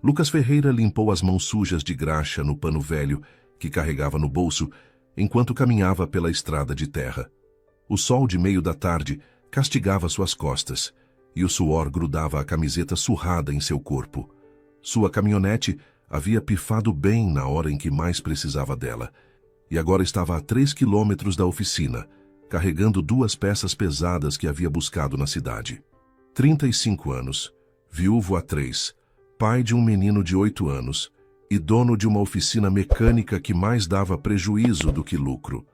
Lucas Ferreira limpou as mãos sujas de graxa no pano velho que carregava no bolso enquanto caminhava pela estrada de terra. O sol de meio da tarde castigava suas costas e o suor grudava a camiseta surrada em seu corpo. Sua caminhonete havia pifado bem na hora em que mais precisava dela e agora estava a 3 quilômetros da oficina, carregando 2 peças pesadas que havia buscado na cidade. 35 anos, viúvo há 3, pai de um menino de 8 anos e dono de uma oficina mecânica que mais dava prejuízo do que lucro.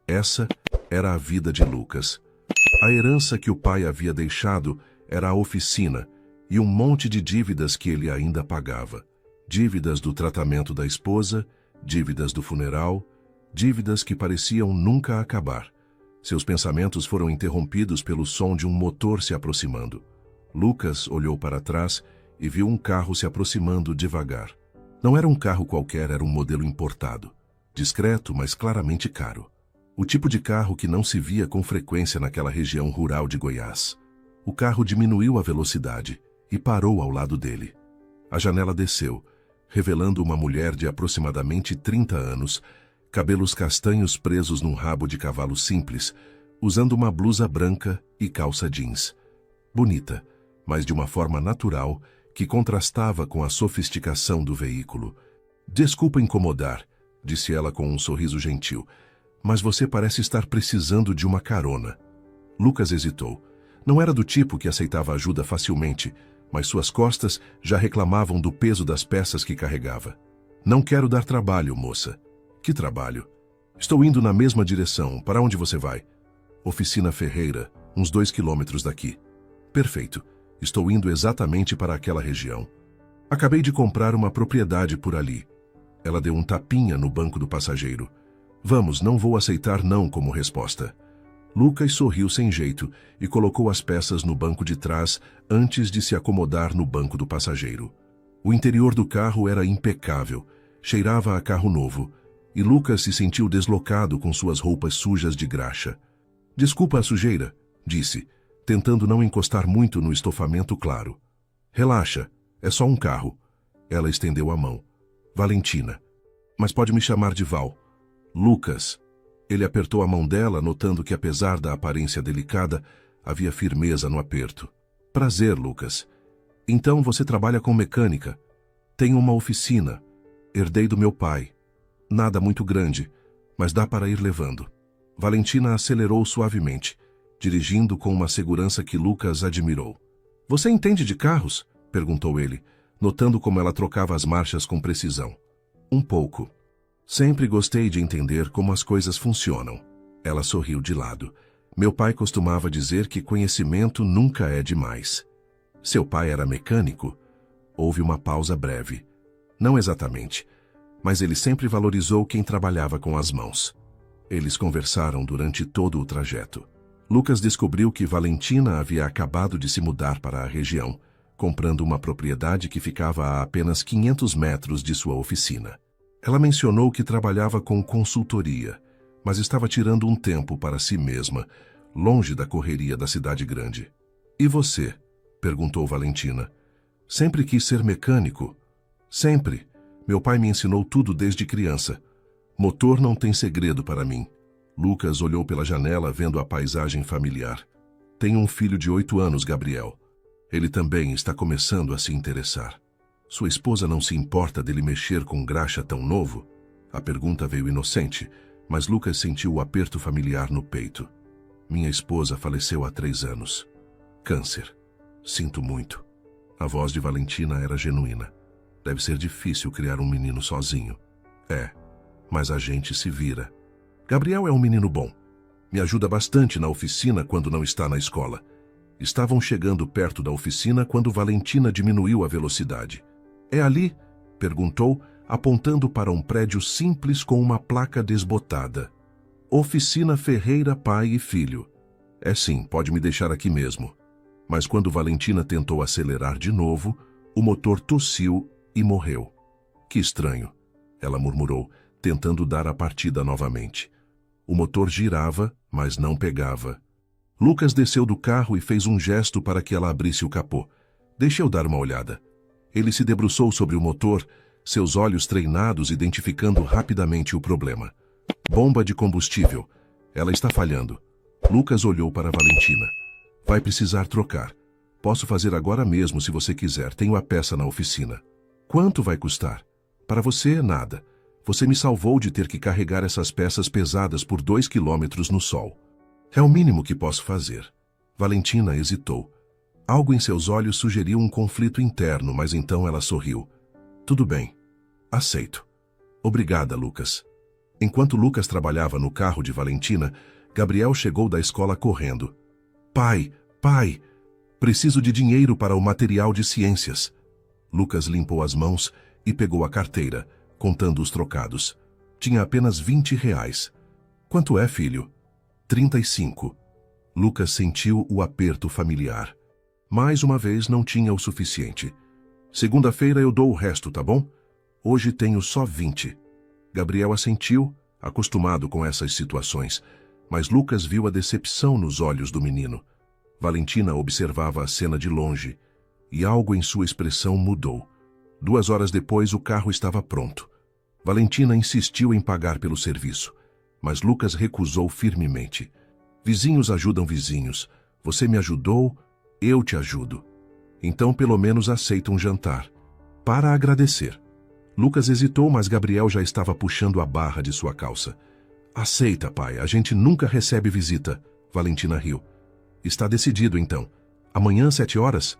Essa era a vida de Lucas. A herança que o pai havia deixado era a oficina e um monte de dívidas que ele ainda pagava. Dívidas do tratamento da esposa, dívidas do funeral, dívidas que pareciam nunca acabar. Seus pensamentos foram interrompidos pelo som de um motor se aproximando. Lucas olhou para trás e viu um carro se aproximando devagar. Não era um carro qualquer, era um modelo importado. Discreto, mas claramente caro. O tipo de carro que não se via com frequência naquela região rural de Goiás. O carro diminuiu a velocidade e parou ao lado dele. A janela desceu, revelando uma mulher de aproximadamente 30 anos, cabelos castanhos presos num rabo de cavalo simples, usando uma blusa branca e calça jeans. Bonita, mas de uma forma natural, que contrastava com a sofisticação do veículo. "Desculpa incomodar", disse ela com um sorriso gentil, "mas você parece estar precisando de uma carona." Lucas hesitou. Não era do tipo que aceitava ajuda facilmente, mas suas costas já reclamavam do peso das peças que carregava. "Não quero dar trabalho, moça." "Que trabalho?" "Estou indo na mesma direção. Para onde você vai?" "Oficina Ferreira, uns 2 quilômetros daqui." "Perfeito. Estou indo exatamente para aquela região. Acabei de comprar uma propriedade por ali." Ela deu um tapinha no banco do passageiro. "Vamos, não vou aceitar não como resposta." Lucas sorriu sem jeito e colocou as peças no banco de trás antes de se acomodar no banco do passageiro. O interior do carro era impecável, cheirava a carro novo, e Lucas se sentiu deslocado com suas roupas sujas de graxa. "Desculpa a sujeira", disse, tentando não encostar muito no estofamento claro. "Relaxa, é só um carro." Ela estendeu a mão. "Valentina. Mas pode me chamar de Val." "Lucas." Ele apertou a mão dela, notando que, apesar da aparência delicada, havia firmeza no aperto. "Prazer, Lucas. Então você trabalha com mecânica." "Tenho uma oficina. Herdei do meu pai. Nada muito grande, mas dá para ir levando." Valentina acelerou suavemente, dirigindo com uma segurança que Lucas admirou. "Você entende de carros?" perguntou ele, notando como ela trocava as marchas com precisão. "Um pouco. Sempre gostei de entender como as coisas funcionam." Ela sorriu de lado. "Meu pai costumava dizer que conhecimento nunca é demais." "Seu pai era mecânico?" Houve uma pausa breve. "Não exatamente, mas ele sempre valorizou quem trabalhava com as mãos." Eles conversaram durante todo o trajeto. Lucas descobriu que Valentina havia acabado de se mudar para a região, comprando uma propriedade que ficava a apenas 500 metros de sua oficina. Ela mencionou que trabalhava com consultoria, mas estava tirando um tempo para si mesma, longe da correria da cidade grande. "E você?" perguntou Valentina. "Sempre quis ser mecânico." "Sempre. Meu pai me ensinou tudo desde criança. Motor não tem segredo para mim." Lucas olhou pela janela, vendo a paisagem familiar. "Tenho um filho de 8 anos, Gabriel. Ele também está começando a se interessar." "Sua esposa não se importa dele mexer com graxa tão novo?" A pergunta veio inocente, mas Lucas sentiu o aperto familiar no peito. "Minha esposa faleceu há 3 anos. Câncer. Sinto muito." A voz de Valentina era genuína. "Deve ser difícil criar um menino sozinho." "É, mas a gente se vira." "Gabriel é um menino bom. Me ajuda bastante na oficina quando não está na escola." Estavam chegando perto da oficina quando Valentina diminuiu a velocidade. "É ali?" perguntou, apontando para um prédio simples com uma placa desbotada. "Oficina Ferreira, pai e filho." "É sim, pode me deixar aqui mesmo." Mas quando Valentina tentou acelerar de novo, o motor tossiu e morreu. "Que estranho", ela murmurou, tentando dar a partida novamente. O motor girava, mas não pegava. Lucas desceu do carro e fez um gesto para que ela abrisse o capô. "Deixe eu dar uma olhada." Ele se debruçou sobre o motor, seus olhos treinados identificando rapidamente o problema. Bomba de combustível. Ela está falhando. Lucas olhou para Valentina. Vai precisar trocar. Posso fazer agora mesmo se você quiser. Tenho a peça na oficina. Quanto vai custar? Para você, nada. Você me salvou de ter que carregar essas peças pesadas por 2 quilômetros no sol. É o mínimo que posso fazer. Valentina hesitou. Algo em seus olhos sugeriu um conflito interno, mas então ela sorriu. Tudo bem. Aceito. Obrigada, Lucas. Enquanto Lucas trabalhava no carro de Valentina, Gabriel chegou da escola correndo. Pai, pai, preciso de dinheiro para o material de ciências. Lucas limpou as mãos e pegou a carteira, contando os trocados. Tinha apenas 20 reais. Quanto é, filho? 35. Lucas sentiu o aperto familiar. Mais uma vez não tinha o suficiente. Segunda-feira eu dou o resto, tá bom? Hoje tenho só 20. Gabriel assentiu, acostumado com essas situações, mas Lucas viu a decepção nos olhos do menino. Valentina observava a cena de longe, e algo em sua expressão mudou. 2 horas depois o carro estava pronto. Valentina insistiu em pagar pelo serviço, mas Lucas recusou firmemente. Vizinhos ajudam vizinhos. Você me ajudou, eu te ajudo. Então pelo menos aceita um jantar. Para agradecer. Lucas hesitou, mas Gabriel já estava puxando a barra de sua calça. Aceita, pai, a gente nunca recebe visita. Valentina riu. Está decidido então. Amanhã, 7 horas?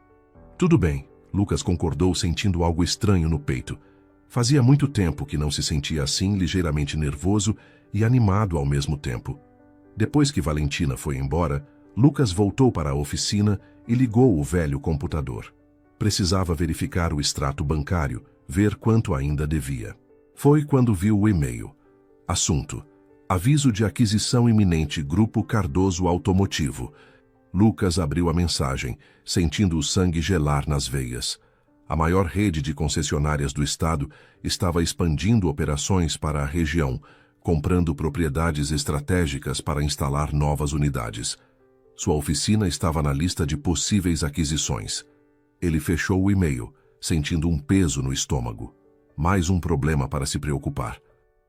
Tudo bem, Lucas concordou, sentindo algo estranho no peito. Fazia muito tempo que não se sentia assim, ligeiramente nervoso e animado ao mesmo tempo. Depois que Valentina foi embora, Lucas voltou para a oficina e ligou o velho computador. Precisava verificar o extrato bancário, ver quanto ainda devia. Foi quando viu o e-mail. Assunto: aviso de aquisição iminente Grupo Cardoso Automotivo. Lucas abriu a mensagem, sentindo o sangue gelar nas veias. A maior rede de concessionárias do estado estava expandindo operações para a região, comprando propriedades estratégicas para instalar novas unidades. Sua oficina estava na lista de possíveis aquisições. Ele fechou o e-mail, sentindo um peso no estômago. Mais um problema para se preocupar.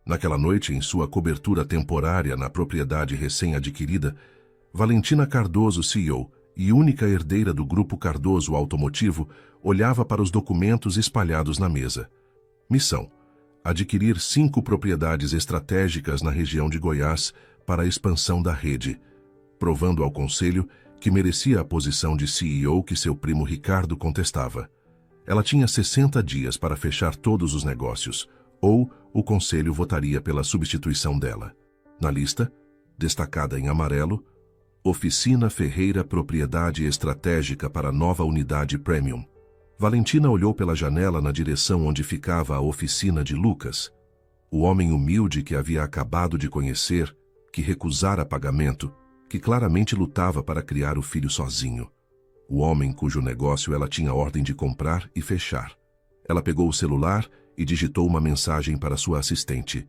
Naquela noite, em sua cobertura temporária na propriedade recém-adquirida, Valentina Cardoso, CEO e única herdeira do Grupo Cardoso Automotivo, olhava para os documentos espalhados na mesa. Missão: adquirir 5 propriedades estratégicas na região de Goiás para a expansão da rede, provando ao conselho que merecia a posição de CEO que seu primo Ricardo contestava. Ela tinha 60 dias para fechar todos os negócios, ou o conselho votaria pela substituição dela. Na lista, destacada em amarelo, Oficina Ferreira Propriedade Estratégica para Nova Unidade Premium. Valentina olhou pela janela na direção onde ficava a oficina de Lucas. O homem humilde que havia acabado de conhecer, que recusara pagamento, que claramente lutava para criar o filho sozinho. O homem cujo negócio ela tinha ordem de comprar e fechar. Ela pegou o celular e digitou uma mensagem para sua assistente.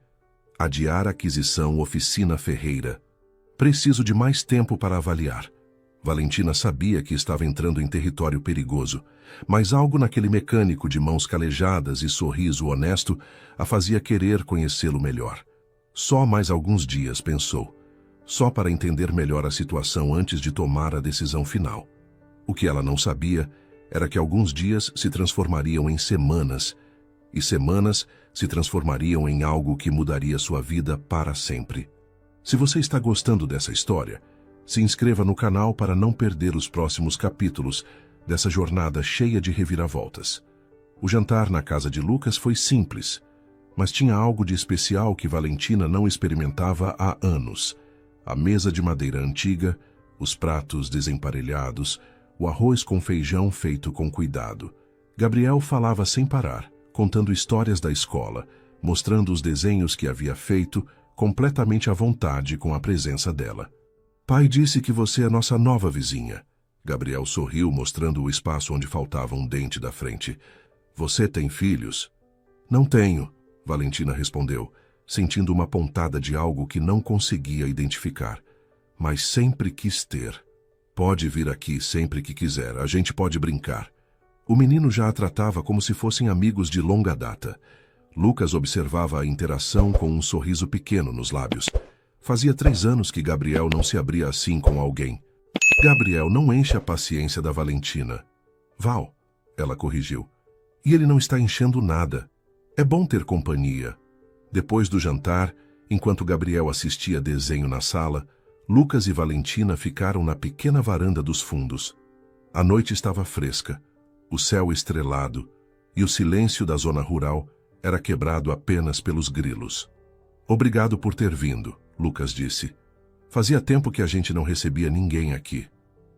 Adiar aquisição Oficina Ferreira. Preciso de mais tempo para avaliar. Valentina sabia que estava entrando em território perigoso, mas algo naquele mecânico de mãos calejadas e sorriso honesto a fazia querer conhecê-lo melhor. Só mais alguns dias, pensou. Só para entender melhor a situação antes de tomar a decisão final. O que ela não sabia era que alguns dias se transformariam em semanas, e semanas se transformariam em algo que mudaria sua vida para sempre. Se você está gostando dessa história, se inscreva no canal para não perder os próximos capítulos dessa jornada cheia de reviravoltas. O jantar na casa de Lucas foi simples, mas tinha algo de especial que Valentina não experimentava há anos. A mesa de madeira antiga, os pratos desemparelhados, o arroz com feijão feito com cuidado. Gabriel falava sem parar, contando histórias da escola, mostrando os desenhos que havia feito, completamente à vontade com a presença dela. Pai disse que você é nossa nova vizinha. Gabriel sorriu, mostrando o espaço onde faltava um dente da frente. Você tem filhos? Não tenho, Valentina respondeu, sentindo uma pontada de algo que não conseguia identificar. Mas sempre quis ter. Pode vir aqui sempre que quiser, a gente pode brincar. O menino já a tratava como se fossem amigos de longa data. Lucas observava a interação com um sorriso pequeno nos lábios. Fazia 3 anos que Gabriel não se abria assim com alguém. Gabriel não enche a paciência da Valentina. Val, ela corrigiu. E ele não está enchendo nada. É bom ter companhia. Depois do jantar, enquanto Gabriel assistia desenho na sala, Lucas e Valentina ficaram na pequena varanda dos fundos. A noite estava fresca, o céu estrelado, e o silêncio da zona rural era quebrado apenas pelos grilos. Obrigado por ter vindo, Lucas disse. Fazia tempo que a gente não recebia ninguém aqui.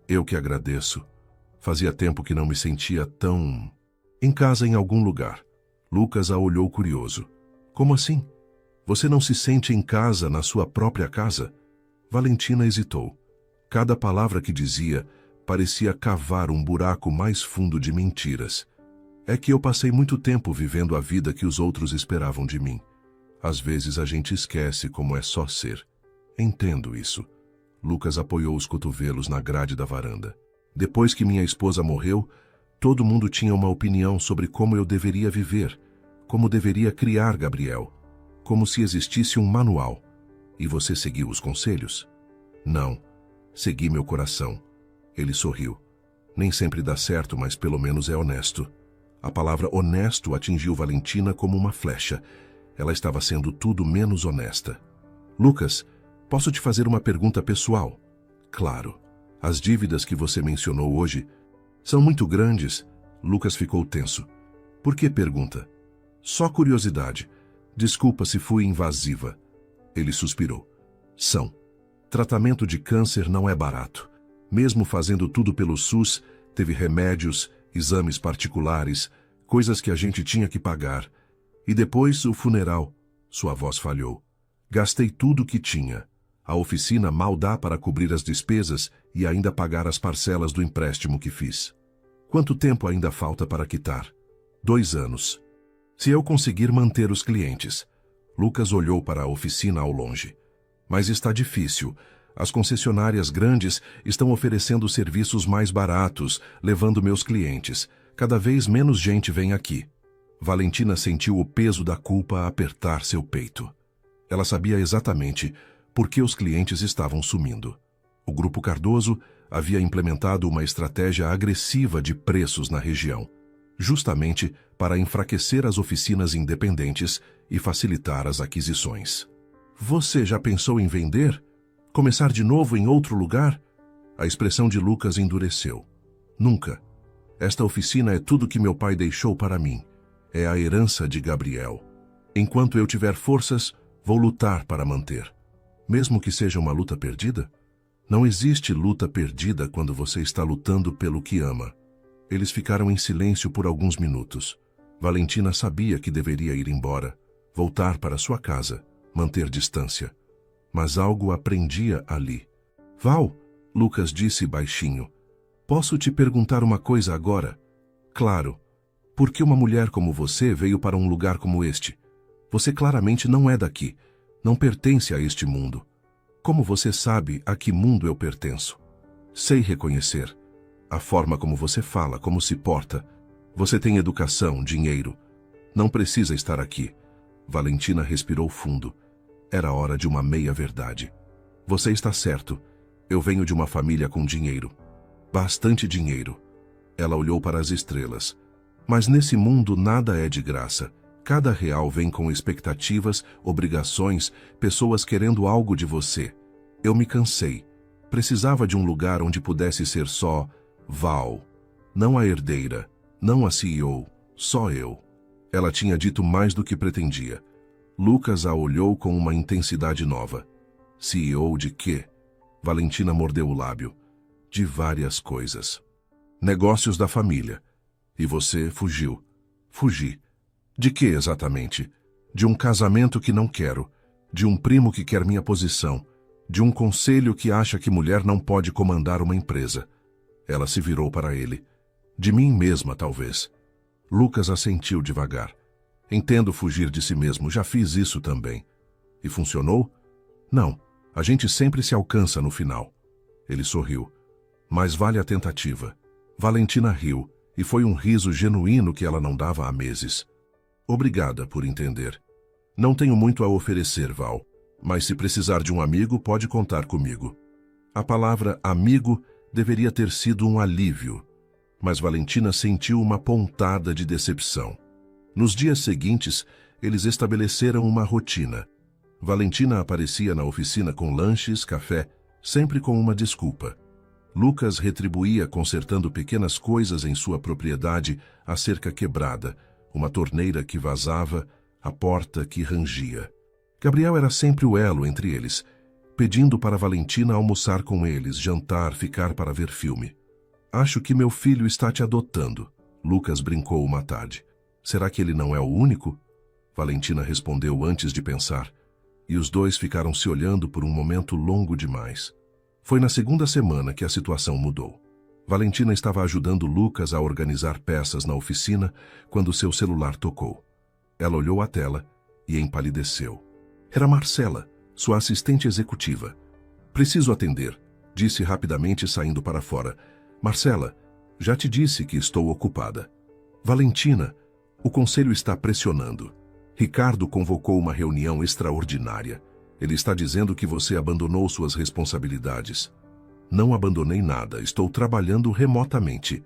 Eu que agradeço. Fazia tempo que não me sentia tão... em casa em algum lugar. Lucas a olhou curioso. Como assim? Você não se sente em casa na sua própria casa? Valentina hesitou. Cada palavra que dizia parecia cavar um buraco mais fundo de mentiras. É que eu passei muito tempo vivendo a vida que os outros esperavam de mim. Às vezes a gente esquece como é só ser. Entendo isso. Lucas apoiou os cotovelos na grade da varanda. Depois que minha esposa morreu, todo mundo tinha uma opinião sobre como eu deveria viver, como deveria criar Gabriel, como se existisse um manual. E você seguiu os conselhos? Não. Segui meu coração. Ele sorriu. Nem sempre dá certo, mas pelo menos é honesto. A palavra honesto atingiu Valentina como uma flecha. Ela estava sendo tudo menos honesta. Lucas, posso te fazer uma pergunta pessoal? Claro. As dívidas que você mencionou hoje são muito grandes. Lucas ficou tenso. Por que pergunta? Só curiosidade. Desculpa se fui invasiva. Ele suspirou. São. Tratamento de câncer não é barato. Mesmo fazendo tudo pelo SUS, teve remédios, exames particulares, coisas que a gente tinha que pagar. E depois o funeral. Sua voz falhou. Gastei tudo o que tinha. A oficina mal dá para cobrir as despesas e ainda pagar as parcelas do empréstimo que fiz. Quanto tempo ainda falta para quitar? 2 anos. Se eu conseguir manter os clientes. Lucas olhou para a oficina ao longe. Mas está difícil. As concessionárias grandes estão oferecendo serviços mais baratos, levando meus clientes. Cada vez menos gente vem aqui. Valentina sentiu o peso da culpa apertar seu peito. Ela sabia exatamente por que os clientes estavam sumindo. O Grupo Cardoso havia implementado uma estratégia agressiva de preços na região, justamente para enfraquecer as oficinas independentes e facilitar as aquisições. Você já pensou em vender? Começar de novo em outro lugar? A expressão de Lucas endureceu. Nunca. Esta oficina é tudo que meu pai deixou para mim. É a herança de Gabriel. Enquanto eu tiver forças, vou lutar para manter. Mesmo que seja uma luta perdida? Não existe luta perdida quando você está lutando pelo que ama. Eles ficaram em silêncio por alguns minutos. Valentina sabia que deveria ir embora, voltar para sua casa, manter distância. Mas algo a prendia ali. Val, Lucas disse baixinho, posso te perguntar uma coisa agora? Claro. Por que uma mulher como você veio para um lugar como este? Você claramente não é daqui. Não pertence a este mundo. Como você sabe a que mundo eu pertenço? Sei reconhecer. A forma como você fala, como se porta. Você tem educação, dinheiro. Não precisa estar aqui. Valentina respirou fundo. Era hora de uma meia-verdade. Você está certo. Eu venho de uma família com dinheiro. Bastante dinheiro. Ela olhou para as estrelas. Mas nesse mundo nada é de graça. Cada real vem com expectativas, obrigações, pessoas querendo algo de você. Eu me cansei. Precisava de um lugar onde pudesse ser só Val. Não a herdeira, não a CEO, só eu. Ela tinha dito mais do que pretendia. Lucas a olhou com uma intensidade nova. CEO de quê? Valentina mordeu o lábio. De várias coisas. Negócios da família. E você fugiu. Fugi. De que exatamente? De um casamento que não quero, de um primo que quer minha posição, de um conselho que acha que mulher não pode comandar uma empresa. Ela se virou para ele. De mim mesma, talvez. Lucas assentiu devagar. Entendo fugir de si mesmo, já fiz isso também. E funcionou? Não, a gente sempre se alcança no final. Ele sorriu. Mas vale a tentativa. Valentina riu, e foi um riso genuíno que ela não dava há meses. Obrigada por entender. Não tenho muito a oferecer, Val, mas se precisar de um amigo, pode contar comigo. A palavra amigo deveria ter sido um alívio, mas Valentina sentiu uma pontada de decepção. Nos dias seguintes, eles estabeleceram uma rotina. Valentina aparecia na oficina com lanches, café, sempre com uma desculpa. Lucas retribuía consertando pequenas coisas em sua propriedade, a cerca quebrada, uma torneira que vazava, a porta que rangia. Gabriel era sempre o elo entre eles, pedindo para Valentina almoçar com eles, jantar, ficar para ver filme. Acho que meu filho está te adotando, Lucas brincou uma tarde. Será que ele não é o único? Valentina respondeu antes de pensar, e os dois ficaram se olhando por um momento longo demais. Foi na segunda semana que a situação mudou. Valentina estava ajudando Lucas a organizar peças na oficina quando seu celular tocou. Ela olhou a tela e empalideceu. Era Marcela, sua assistente executiva. Preciso atender, disse rapidamente saindo para fora. Marcela, já te disse que estou ocupada. Valentina, o conselho está pressionando. Ricardo convocou uma reunião extraordinária. Ele está dizendo que você abandonou suas responsabilidades. Não abandonei nada, estou trabalhando remotamente.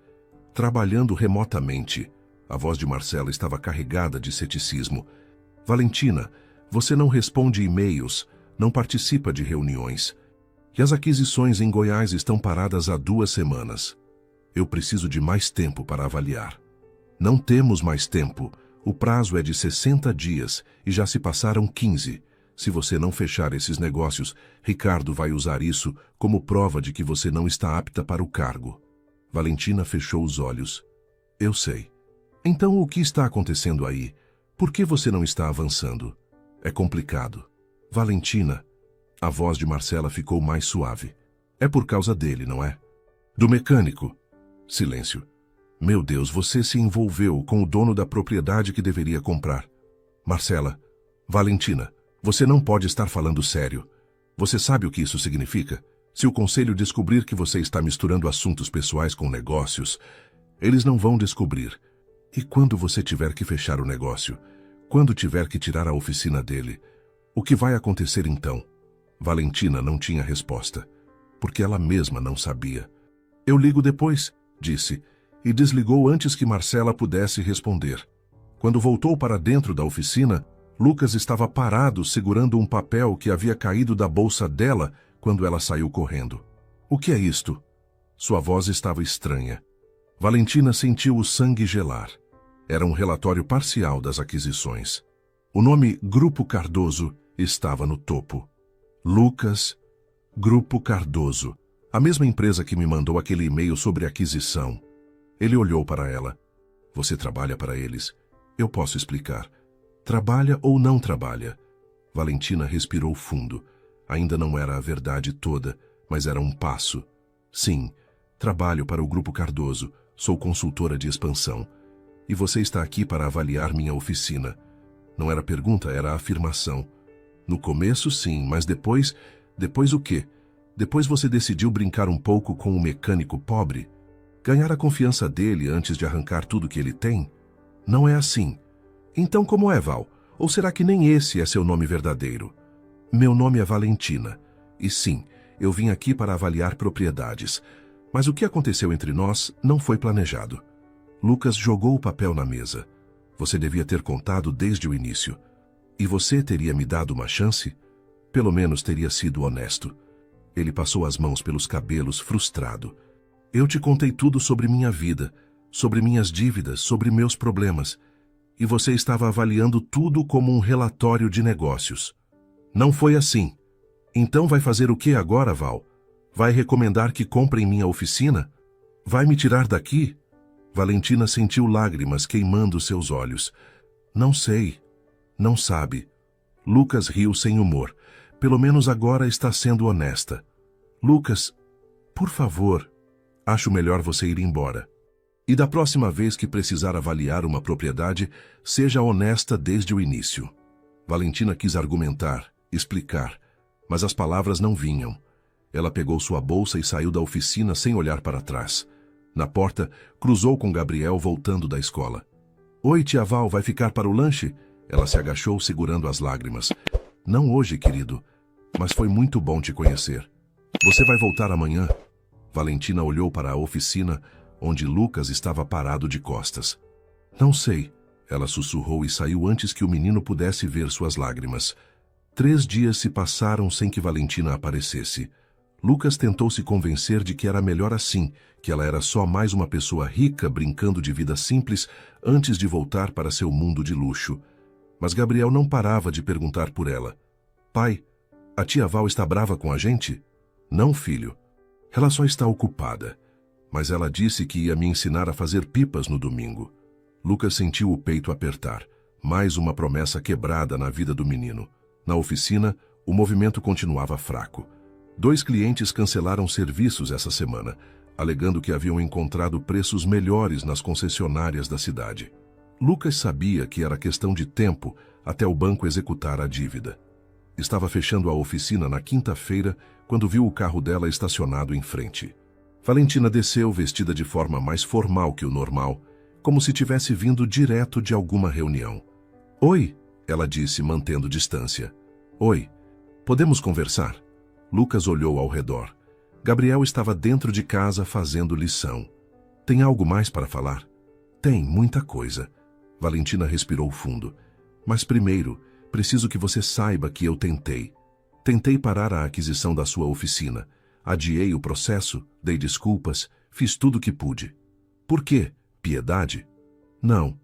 Trabalhando remotamente. A voz de Marcela estava carregada de ceticismo. Valentina, você não responde e-mails, não participa de reuniões. E as aquisições em Goiás estão paradas há 2 semanas. Eu preciso de mais tempo para avaliar. Não temos mais tempo. O prazo é de 60 dias e já se passaram 15. Se você não fechar esses negócios, Ricardo vai usar isso como prova de que você não está apta para o cargo. Valentina fechou os olhos. Eu sei. Então o que está acontecendo aí? Por que você não está avançando? É complicado. Valentina, a voz de Marcela ficou mais suave. É por causa dele, não é? Do mecânico. Silêncio. Meu Deus, você se envolveu com o dono da propriedade que deveria comprar. Marcela, Valentina, você não pode estar falando sério. Você sabe o que isso significa? Se o conselho descobrir que você está misturando assuntos pessoais com negócios, eles não vão descobrir. E quando você tiver que fechar o negócio? Quando tiver que tirar a oficina dele? O que vai acontecer então? Valentina não tinha resposta, porque ela mesma não sabia. Eu ligo depois, disse, e desligou antes que Marcela pudesse responder. Quando voltou para dentro da oficina, Lucas estava parado segurando um papel que havia caído da bolsa dela quando ela saiu correndo. O que é isto? Sua voz estava estranha. Valentina sentiu o sangue gelar. Era um relatório parcial das aquisições. O nome Grupo Cardoso estava no topo. Lucas, Grupo Cardoso, a mesma empresa que me mandou aquele e-mail sobre aquisição. Ele olhou para ela. Você trabalha para eles? Eu posso explicar. Trabalha ou não trabalha? Valentina respirou fundo. Ainda não era a verdade toda, mas era um passo. Sim, trabalho para o Grupo Cardoso. Sou consultora de expansão. E você está aqui para avaliar minha oficina. Não era pergunta, era afirmação. No começo, sim, mas depois... Depois o quê? Depois você decidiu brincar um pouco com o mecânico pobre? Ganhar a confiança dele antes de arrancar tudo que ele tem? Não é assim. Então como é, Val? Ou será que nem esse é seu nome verdadeiro? Meu nome é Valentina. E sim, eu vim aqui para avaliar propriedades. Mas o que aconteceu entre nós não foi planejado. Lucas jogou o papel na mesa. Você devia ter contado desde o início. E você teria me dado uma chance? Pelo menos teria sido honesto. Ele passou as mãos pelos cabelos, frustrado. Eu te contei tudo sobre minha vida, sobre minhas dívidas, sobre meus problemas. E você estava avaliando tudo como um relatório de negócios. Não foi assim. Então vai fazer o que agora, Val? Vai recomendar que compre em minha oficina? Vai me tirar daqui? Valentina sentiu lágrimas queimando seus olhos. Não sei. Não sabe. Lucas riu sem humor. Pelo menos agora está sendo honesta. Lucas, por favor, acho melhor você ir embora. E da próxima vez que precisar avaliar uma propriedade, seja honesta desde o início. Valentina quis argumentar, explicar, mas as palavras não vinham. Ela pegou sua bolsa e saiu da oficina sem olhar para trás. Na porta, cruzou com Gabriel voltando da escola. Oi, tia Val, vai ficar para o lanche? Ela se agachou segurando as lágrimas. Não hoje, querido, mas foi muito bom te conhecer. Você vai voltar amanhã? Valentina olhou para a oficina, onde Lucas estava parado de costas. Não sei, ela sussurrou e saiu antes que o menino pudesse ver suas lágrimas. 3 dias se passaram sem que Valentina aparecesse. Lucas tentou se convencer de que era melhor assim, que ela era só mais uma pessoa rica brincando de vida simples antes de voltar para seu mundo de luxo. Mas Gabriel não parava de perguntar por ela. Pai, a tia Val está brava com a gente? Não, filho. Ela só está ocupada. Mas ela disse que ia me ensinar a fazer pipas no domingo. Lucas sentiu o peito apertar. Mais uma promessa quebrada na vida do menino. Na oficina, o movimento continuava fraco. 2 clientes cancelaram serviços essa semana, alegando que haviam encontrado preços melhores nas concessionárias da cidade. Lucas sabia que era questão de tempo até o banco executar a dívida. Estava fechando a oficina na quinta-feira quando viu o carro dela estacionado em frente. Valentina desceu vestida de forma mais formal que o normal, como se tivesse vindo direto de alguma reunião. Oi, ela disse, mantendo distância. Oi, podemos conversar? Lucas olhou ao redor. Gabriel estava dentro de casa fazendo lição. Tem algo mais para falar? Tem, muita coisa. Valentina respirou fundo. Mas primeiro, preciso que você saiba que eu tentei. Tentei parar a aquisição da sua oficina. Adiei o processo, dei desculpas, fiz tudo o que pude. Por quê? Piedade? Não.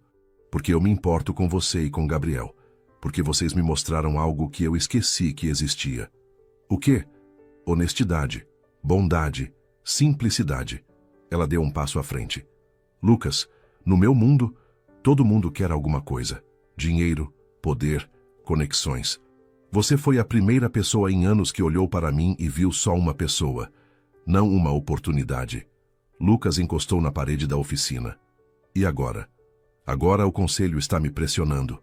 Porque eu me importo com você e com Gabriel. Porque vocês me mostraram algo que eu esqueci que existia. O quê? Honestidade, bondade, simplicidade. Ela deu um passo à frente. Lucas, no meu mundo, todo mundo quer alguma coisa. Dinheiro, poder, conexões. Você foi a primeira pessoa em anos que olhou para mim e viu só uma pessoa, não uma oportunidade. Lucas encostou na parede da oficina. E agora? Agora o conselho está me pressionando.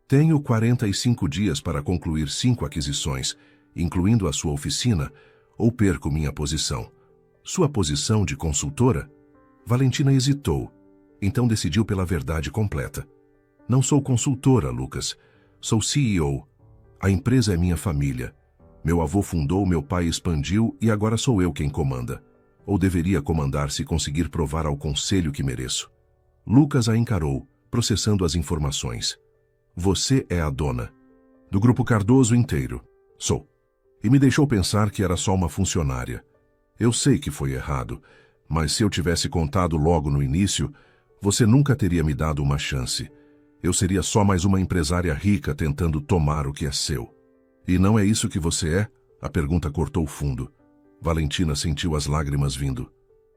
Tenho 45 dias para concluir 5 aquisições, incluindo a sua oficina, ou perco minha posição. Sua posição de consultora? Valentina hesitou, então decidiu pela verdade completa. Não sou consultora, Lucas. Sou CEO. A empresa é minha família. Meu avô fundou, meu pai expandiu e agora sou eu quem comanda. Ou deveria comandar se conseguir provar ao conselho que mereço. Lucas a encarou, processando as informações. Você é a dona. Do Grupo Cardoso inteiro. Sou. E me deixou pensar que era só uma funcionária. Eu sei que foi errado, mas se eu tivesse contado logo no início, você nunca teria me dado uma chance. Eu seria só mais uma empresária rica tentando tomar o que é seu. E não é isso que você é? A pergunta cortou fundo. Valentina sentiu as lágrimas vindo.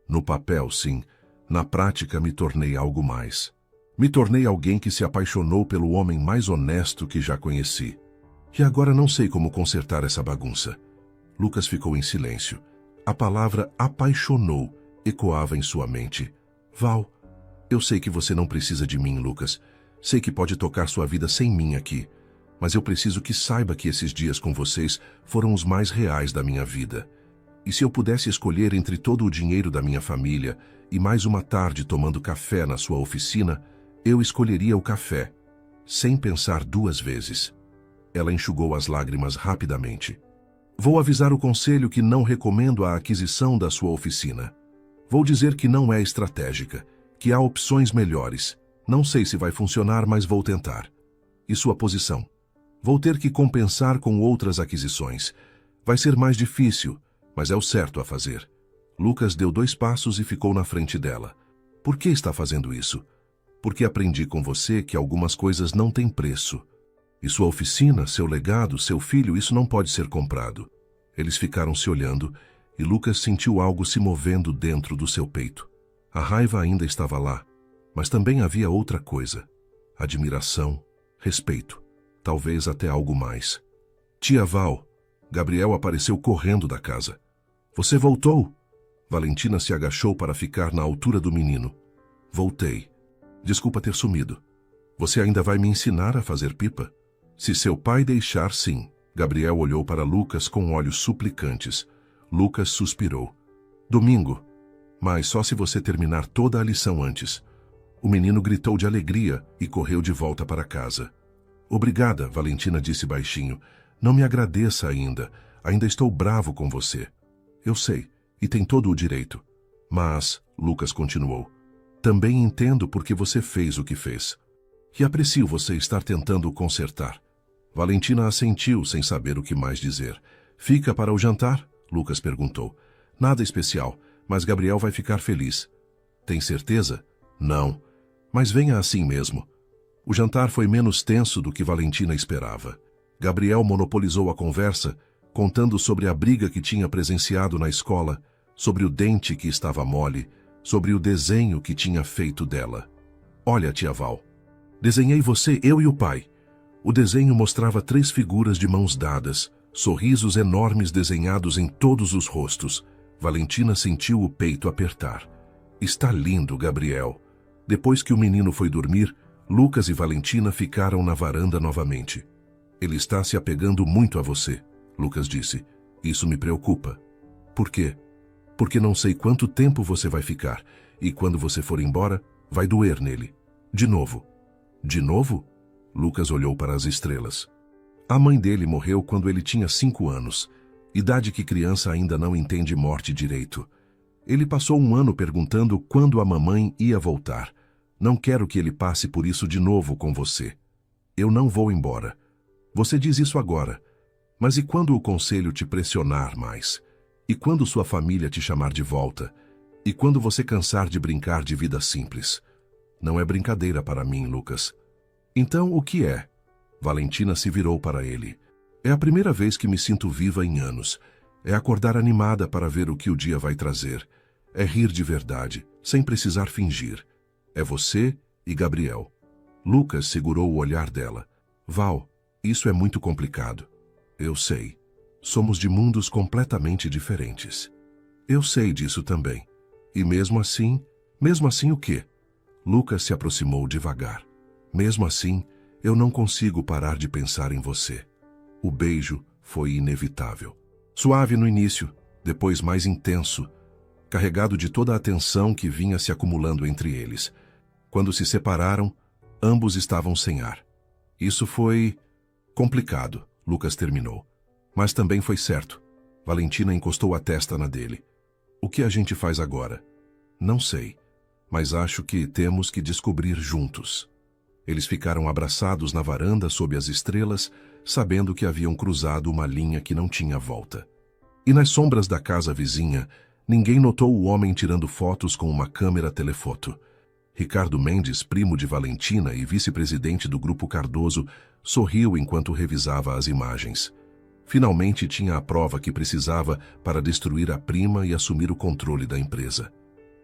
No papel, sim. Na prática, me tornei algo mais. Me tornei alguém que se apaixonou pelo homem mais honesto que já conheci. E agora não sei como consertar essa bagunça. Lucas ficou em silêncio. A palavra apaixonou ecoava em sua mente. Val, eu sei que você não precisa de mim, Lucas. Sei que pode tocar sua vida sem mim aqui. Mas eu preciso que saiba que esses dias com vocês foram os mais reais da minha vida. E se eu pudesse escolher entre todo o dinheiro da minha família e mais uma tarde tomando café na sua oficina, eu escolheria o café, sem pensar 2 vezes. Ela enxugou as lágrimas rapidamente. Vou avisar o conselho que não recomendo a aquisição da sua oficina. Vou dizer que não é estratégica, que há opções melhores. Não sei se vai funcionar, mas vou tentar. E sua posição? Vou ter que compensar com outras aquisições. Vai ser mais difícil, mas é o certo a fazer. Lucas deu 2 passos e ficou na frente dela. Por que está fazendo isso? Porque aprendi com você que algumas coisas não têm preço. E sua oficina, seu legado, seu filho, isso não pode ser comprado. Eles ficaram se olhando e Lucas sentiu algo se movendo dentro do seu peito. A raiva ainda estava lá, mas também havia outra coisa. Admiração, respeito, talvez até algo mais. Tia Val, Gabriel apareceu correndo da casa. Você voltou? Valentina se agachou para ficar na altura do menino. Voltei. Desculpa ter sumido. Você ainda vai me ensinar a fazer pipa? Se seu pai deixar, sim. Gabriel olhou para Lucas com olhos suplicantes. Lucas suspirou. Domingo. Mas só se você terminar toda a lição antes. O menino gritou de alegria e correu de volta para casa. Obrigada, Valentina disse baixinho. Não me agradeça ainda. Ainda estou bravo com você. Eu sei, e tem todo o direito. Mas, Lucas continuou, também entendo por que você fez o que fez. E aprecio você estar tentando consertar. Valentina assentiu sem saber o que mais dizer. Fica para o jantar? Lucas perguntou. Nada especial, mas Gabriel vai ficar feliz. Tem certeza? Não. Mas venha assim mesmo. O jantar foi menos tenso do que Valentina esperava. Gabriel monopolizou a conversa, contando sobre a briga que tinha presenciado na escola, sobre o dente que estava mole, sobre o desenho que tinha feito dela. Olha, tia Val, desenhei você, eu e o pai. O desenho mostrava 3 figuras de mãos dadas, sorrisos enormes desenhados em todos os rostos. Valentina sentiu o peito apertar. Está lindo, Gabriel. Depois que o menino foi dormir, Lucas e Valentina ficaram na varanda novamente. Ele está se apegando muito a você, Lucas disse. Isso me preocupa. Por quê? Porque não sei quanto tempo você vai ficar, e quando você for embora, vai doer nele. De novo. De novo? Lucas olhou para as estrelas. A mãe dele morreu quando ele tinha 5 anos, idade que criança ainda não entende morte direito. Ele passou 1 ano perguntando quando a mamãe ia voltar. Não quero que ele passe por isso de novo com você. Eu não vou embora. Você diz isso agora. Mas e quando o conselho te pressionar mais? E quando sua família te chamar de volta? E quando você cansar de brincar de vida simples? Não é brincadeira para mim, Lucas. Então, o que é? Valentina se virou para ele. É a primeira vez que me sinto viva em anos. É acordar animada para ver o que o dia vai trazer. É rir de verdade, sem precisar fingir. É você e Gabriel. Lucas segurou o olhar dela. Val, isso é muito complicado. Eu sei. Somos de mundos completamente diferentes. Eu sei disso também. E mesmo assim o quê? Lucas se aproximou devagar. Mesmo assim, eu não consigo parar de pensar em você. O beijo foi inevitável. Suave no início, depois mais intenso, carregado de toda a atenção que vinha se acumulando entre eles. Quando se separaram, ambos estavam sem ar. Isso foi complicado, Lucas terminou. Mas também foi certo. Valentina encostou a testa na dele. O que a gente faz agora? Não sei, mas acho que temos que descobrir juntos. Eles ficaram abraçados na varanda sob as estrelas, sabendo que haviam cruzado uma linha que não tinha volta. E nas sombras da casa vizinha, ninguém notou o homem tirando fotos com uma câmera telefoto. Ricardo Mendes, primo de Valentina e vice-presidente do Grupo Cardoso, sorriu enquanto revisava as imagens. Finalmente tinha a prova que precisava para destruir a prima e assumir o controle da empresa.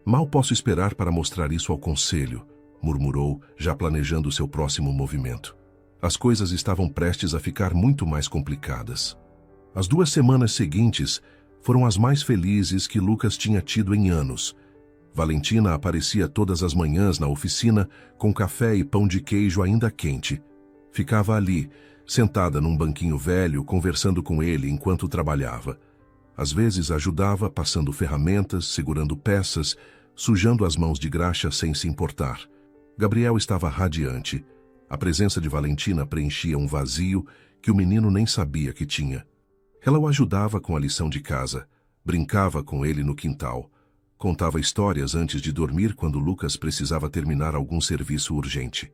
Mal posso esperar para mostrar isso ao conselho, murmurou, já planejando seu próximo movimento. As coisas estavam prestes a ficar muito mais complicadas. As 2 semanas seguintes foram as mais felizes que Lucas tinha tido em anos. Valentina aparecia todas as manhãs na oficina com café e pão de queijo ainda quente. Ficava ali, sentada num banquinho velho, conversando com ele enquanto trabalhava. Às vezes ajudava, passando ferramentas, segurando peças, sujando as mãos de graxa sem se importar. Gabriel estava radiante. A presença de Valentina preenchia um vazio que o menino nem sabia que tinha. Ela o ajudava com a lição de casa, brincava com ele no quintal, contava histórias antes de dormir quando Lucas precisava terminar algum serviço urgente.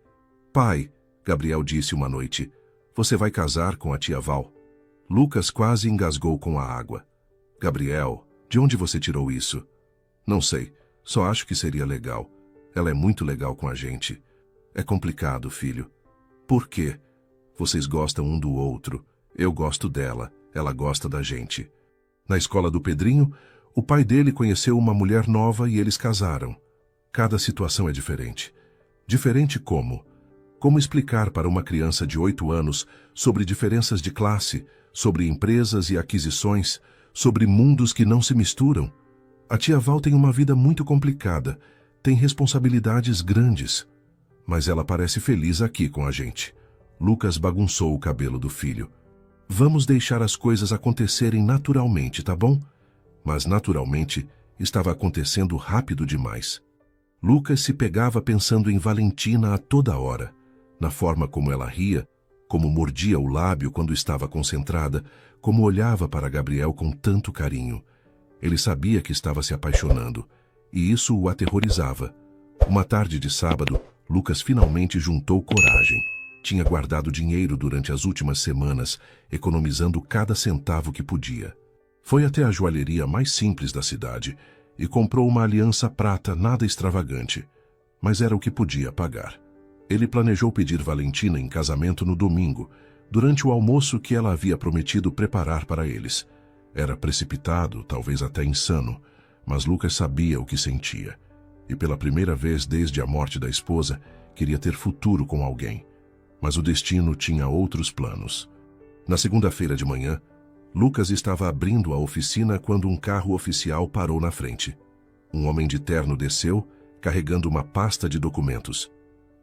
Pai, Gabriel disse uma noite, você vai casar com a tia Val? Lucas quase engasgou com a água. Gabriel, de onde você tirou isso? Não sei, só acho que seria legal. Ela é muito legal com a gente. É complicado, filho. Por quê? Vocês gostam um do outro. Eu gosto dela, ela gosta da gente. Na escola do Pedrinho, o pai dele conheceu uma mulher nova e eles casaram. Cada situação é diferente. Diferente como? Como explicar para uma criança de 8 anos sobre diferenças de classe, sobre empresas e aquisições, sobre mundos que não se misturam? A tia Val tem uma vida muito complicada, tem responsabilidades grandes. Mas ela parece feliz aqui com a gente. Lucas bagunçou o cabelo do filho. Vamos deixar as coisas acontecerem naturalmente, tá bom? Mas naturalmente, Estava acontecendo rápido demais. Lucas se pegava pensando em Valentina a toda hora, na forma como ela ria, como mordia o lábio quando estava concentrada, como olhava para Gabriel com tanto carinho. Ele sabia que estava se apaixonando, e isso o aterrorizava. Uma tarde de sábado, Lucas finalmente juntou coragem. Tinha guardado dinheiro durante as últimas semanas, economizando cada centavo que podia. Foi até a joalheria mais simples da cidade e comprou uma aliança prata nada extravagante, mas era o que podia pagar. Ele planejou pedir Valentina em casamento no domingo, durante o almoço que ela havia prometido preparar para eles. Era precipitado, talvez até insano, mas Lucas sabia o que sentia. E pela primeira vez desde a morte da esposa, queria ter futuro com alguém. Mas o destino tinha outros planos. Na segunda-feira de manhã, Lucas estava abrindo a oficina quando um carro oficial parou na frente. Um homem de terno desceu, carregando uma pasta de documentos.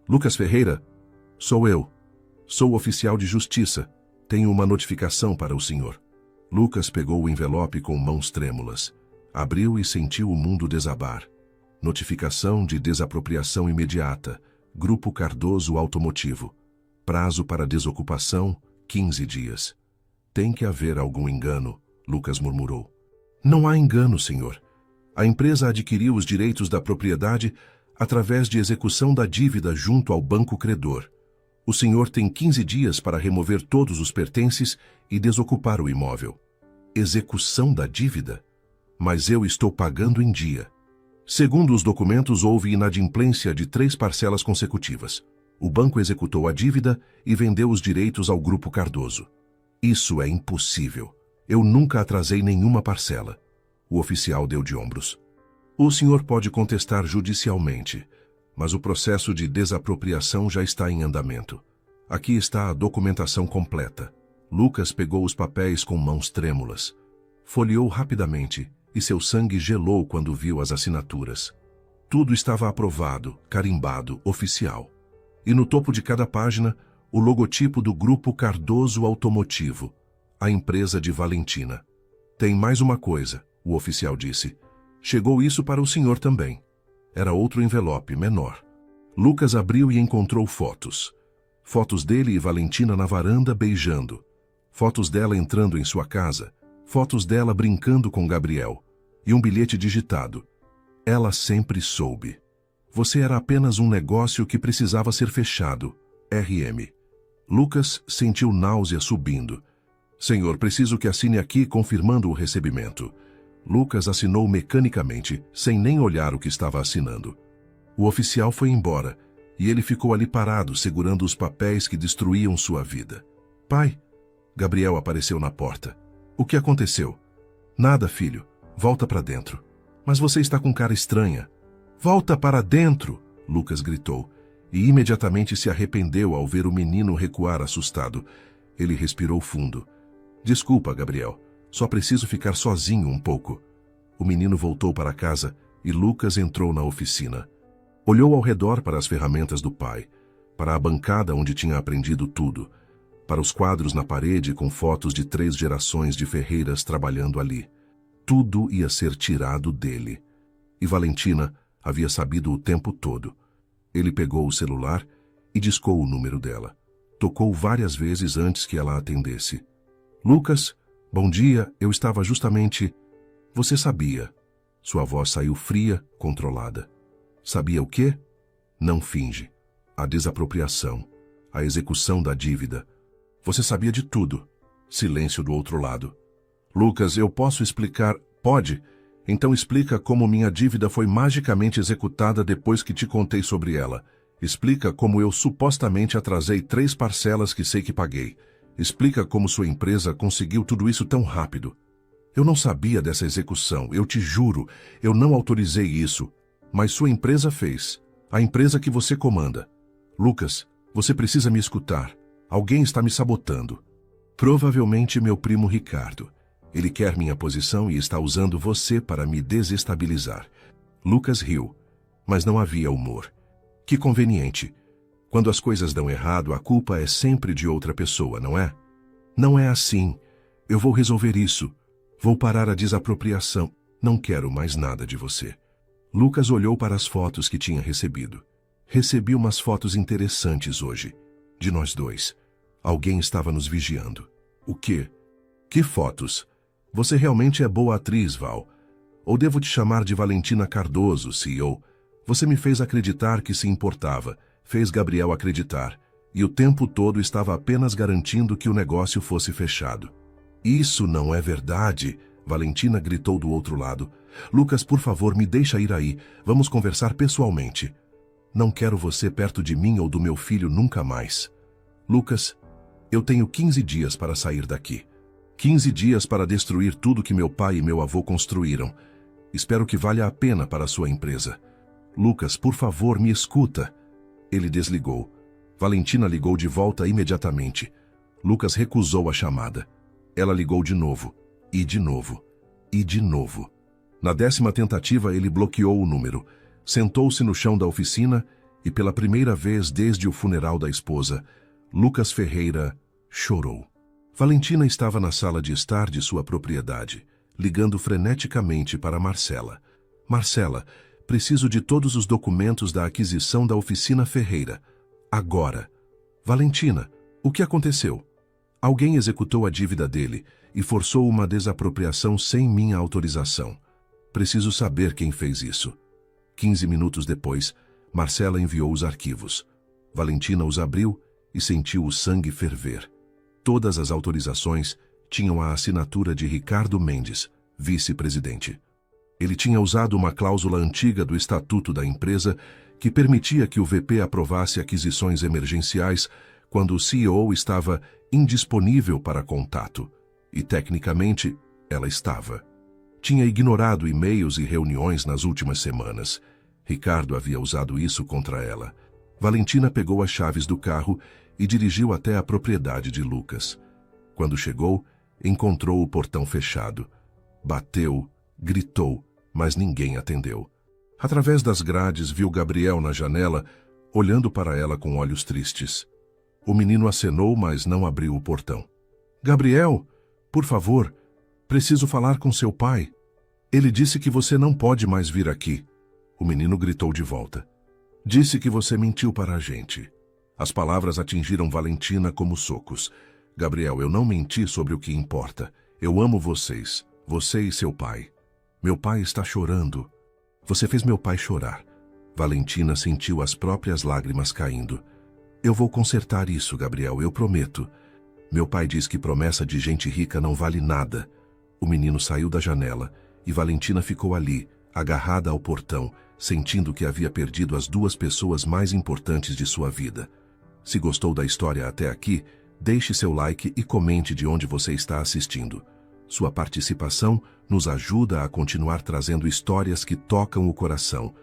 Lucas Ferreira? Sou eu. Sou oficial de justiça. Tenho uma notificação para o senhor. Lucas pegou o envelope com mãos trêmulas. Abriu e sentiu o mundo desabar. Notificação de desapropriação imediata. Grupo Cardoso Automotivo. Prazo para desocupação, 15 dias. Tem que haver algum engano, Lucas murmurou. Não há engano, senhor. A empresa adquiriu os direitos da propriedade através de execução da dívida junto ao banco credor. O senhor tem 15 dias para remover todos os pertences e desocupar o imóvel. Execução da dívida? Mas eu estou pagando em dia. Segundo os documentos, houve inadimplência de 3 parcelas consecutivas. O banco executou a dívida e vendeu os direitos ao Grupo Cardoso. Isso é impossível. Eu nunca atrasei nenhuma parcela. O oficial deu de ombros. O senhor pode contestar judicialmente, mas o processo de desapropriação já está em andamento. Aqui está a documentação completa. Lucas pegou os papéis com mãos trêmulas. Folheou rapidamente e seu sangue gelou quando viu as assinaturas. Tudo estava aprovado, carimbado, oficial. E no topo de cada página, o logotipo do Grupo Cardoso Automotivo, a empresa de Valentina. Tem mais uma coisa, o oficial disse. Chegou isso para o senhor também. Era outro envelope, menor. Lucas abriu e encontrou fotos. Fotos dele e Valentina na varanda beijando. Fotos dela entrando em sua casa. Fotos dela brincando com Gabriel. E um bilhete digitado. Ela sempre soube. Você era apenas um negócio que precisava ser fechado. RM. Lucas sentiu náusea subindo. Senhor, preciso que assine aqui confirmando o recebimento. Lucas assinou mecanicamente, sem nem olhar o que estava assinando. O oficial foi embora, e ele ficou ali parado, segurando os papéis que destruíam sua vida. Pai? Gabriel apareceu na porta. O que aconteceu? Nada, filho. Volta para dentro. Mas você está com cara estranha. Volta para dentro! Lucas gritou. E imediatamente se arrependeu ao ver o menino recuar assustado. Ele respirou fundo. Desculpa, Gabriel. Só preciso ficar sozinho um pouco. O menino voltou para casa e Lucas entrou na oficina. Olhou ao redor para as ferramentas do pai, para a bancada onde tinha aprendido tudo, para os quadros na parede com fotos de 3 gerações de ferreiras trabalhando ali. Tudo ia ser tirado dele. E Valentina havia sabido o tempo todo. Ele pegou o celular e discou o número dela. Tocou várias vezes antes que ela atendesse. Lucas, bom dia, eu estava justamente... Você sabia. Sua voz saiu fria, controlada. Sabia o quê? Não finge. A desapropriação. A execução da dívida. Você sabia de tudo. Silêncio do outro lado. Lucas, eu posso explicar... Pode? Então explica como minha dívida foi magicamente executada depois que te contei sobre ela. Explica como eu supostamente atrasei 3 parcelas que sei que paguei. Explica como sua empresa conseguiu tudo isso tão rápido. Eu não sabia dessa execução, eu te juro, eu não autorizei isso. Mas sua empresa fez. A empresa que você comanda. Lucas, você precisa me escutar. Alguém está me sabotando. Provavelmente meu primo Ricardo. Ele quer minha posição e está usando você para me desestabilizar. Lucas riu, mas não havia humor. Que conveniente. Quando as coisas dão errado, a culpa é sempre de outra pessoa, não é? Não é assim. Eu vou resolver isso. Vou parar a desapropriação. Não quero mais nada de você. Lucas olhou para as fotos que tinha recebido. Recebi umas fotos interessantes hoje. De nós dois. Alguém estava nos vigiando. O quê? Que fotos? Você realmente é boa atriz, Val. Ou devo te chamar de Valentina Cardoso, CEO? Você me fez acreditar que se importava. Fez Gabriel acreditar. E o tempo todo estava apenas garantindo que o negócio fosse fechado. Isso não é verdade, Valentina gritou do outro lado. Lucas, por favor, me deixa ir aí. Vamos conversar pessoalmente. Não quero você perto de mim ou do meu filho nunca mais. Lucas, eu tenho 15 dias para sair daqui. 15 dias para destruir tudo que meu pai e meu avô construíram. Espero que valha a pena para a sua empresa. Lucas, por favor, me escuta. Ele desligou. Valentina ligou de volta imediatamente. Lucas recusou a chamada. Ela ligou de novo. E de novo. E de novo. Na 10ª tentativa, ele bloqueou o número. Sentou-se no chão da oficina e, pela primeira vez desde o funeral da esposa, Lucas Ferreira chorou. Valentina estava na sala de estar de sua propriedade, ligando freneticamente para Marcela. Marcela, preciso de todos os documentos da aquisição da oficina Ferreira. Agora. Valentina, o que aconteceu? Alguém executou a dívida dele e forçou uma desapropriação sem minha autorização. Preciso saber quem fez isso. 15 minutos depois, Marcela enviou os arquivos. Valentina os abriu e sentiu o sangue ferver. Todas as autorizações tinham a assinatura de Ricardo Mendes, vice-presidente. Ele tinha usado uma cláusula antiga do estatuto da empresa que permitia que o VP aprovasse aquisições emergenciais quando o CEO estava indisponível para contato. E, tecnicamente, ela estava. Tinha ignorado e-mails e reuniões nas últimas semanas. Ricardo havia usado isso contra ela. Valentina pegou as chaves do carro e dirigiu até a propriedade de Lucas. Quando chegou, encontrou o portão fechado. Bateu, gritou, mas ninguém atendeu. Através das grades, viu Gabriel na janela, olhando para ela com olhos tristes. O menino acenou, mas não abriu o portão. Gabriel, por favor, preciso falar com seu pai. Ele disse que você não pode mais vir aqui. O menino gritou de volta. Disse que você mentiu para a gente. As palavras atingiram Valentina como socos. Gabriel, eu não menti sobre o que importa. Eu amo vocês, você e seu pai. Meu pai está chorando. Você fez meu pai chorar. Valentina sentiu as próprias lágrimas caindo. Eu vou consertar isso, Gabriel, eu prometo. Meu pai diz que promessa de gente rica não vale nada. O menino saiu da janela e Valentina ficou ali, agarrada ao portão, sentindo que havia perdido as duas pessoas mais importantes de sua vida. Se gostou da história até aqui, deixe seu like e comente de onde você está assistindo. Sua participação nos ajuda a continuar trazendo histórias que tocam o coração.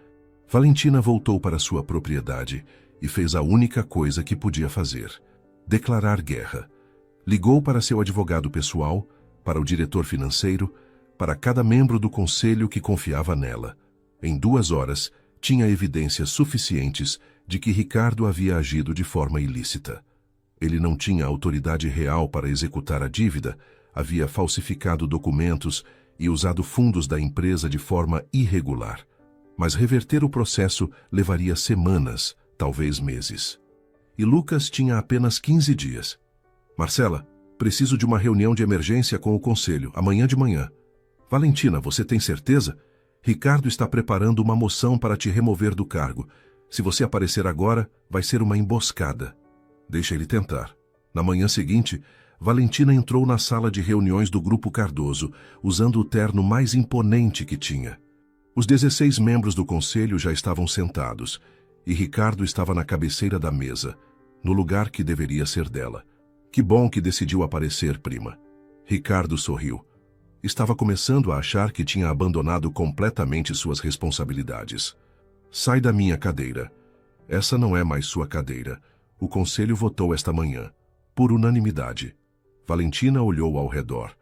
Valentina voltou para sua propriedade e fez a única coisa que podia fazer: declarar guerra. Ligou para seu advogado pessoal, para o diretor financeiro, para cada membro do conselho que confiava nela. Em 2 horas, tinha evidências suficientes de que Ricardo havia agido de forma ilícita. Ele não tinha autoridade real para executar a dívida, havia falsificado documentos e usado fundos da empresa de forma irregular. Mas reverter o processo levaria semanas, talvez meses. E Lucas tinha apenas 15 dias. Marcela, preciso de uma reunião de emergência com o conselho, amanhã de manhã. Valentina, você tem certeza? Ricardo está preparando uma moção para te remover do cargo. Se você aparecer agora, vai ser uma emboscada. Deixa ele tentar. Na manhã seguinte, Valentina entrou na sala de reuniões do Grupo Cardoso, usando o terno mais imponente que tinha. Os 16 membros do conselho já estavam sentados, e Ricardo estava na cabeceira da mesa, no lugar que deveria ser dela. Que bom que decidiu aparecer, prima. Ricardo sorriu. Estava começando a achar que tinha abandonado completamente suas responsabilidades. Sai da minha cadeira. Essa não é mais sua cadeira. O conselho votou esta manhã, por unanimidade. Valentina olhou ao redor.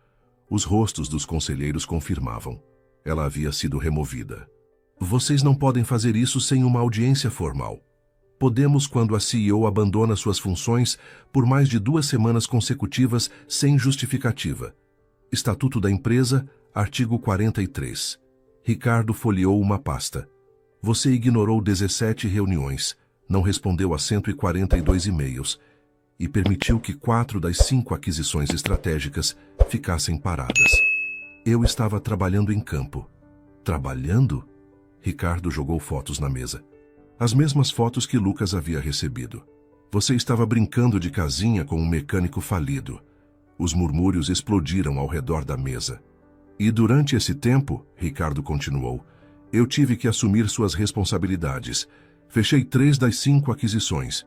Os rostos dos conselheiros confirmavam. Ela havia sido removida. Vocês não podem fazer isso sem uma audiência formal. Podemos quando a CEO abandona suas funções por mais de 2 semanas consecutivas sem justificativa. Estatuto da empresa, artigo 43. Ricardo folheou uma pasta. Você ignorou 17 reuniões, não respondeu a 142 e-mails e permitiu que 4 das 5 aquisições estratégicas ficassem paradas. Eu estava trabalhando em campo. Trabalhando? Ricardo jogou fotos na mesa. As mesmas fotos que Lucas havia recebido. Você estava brincando de casinha com um mecânico falido. Os murmúrios explodiram ao redor da mesa. E durante esse tempo, Ricardo continuou, eu tive que assumir suas responsabilidades. Fechei 3 das 5 aquisições,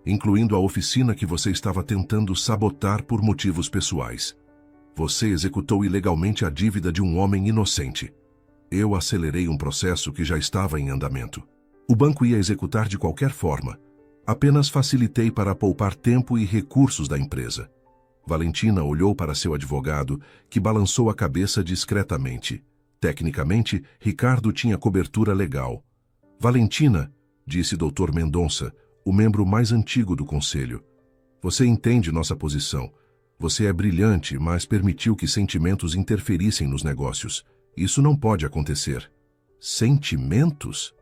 incluindo a oficina que você estava tentando sabotar por motivos pessoais. Você executou ilegalmente a dívida de um homem inocente. Eu acelerei um processo que já estava em andamento. O banco ia executar de qualquer forma. Apenas facilitei para poupar tempo e recursos da empresa. Valentina olhou para seu advogado, que balançou a cabeça discretamente. Tecnicamente, Ricardo tinha cobertura legal. Valentina, disse Dr. Mendonça, o membro mais antigo do conselho. Você entende nossa posição. Você é brilhante, mas permitiu que sentimentos interferissem nos negócios. Isso não pode acontecer. Sentimentos?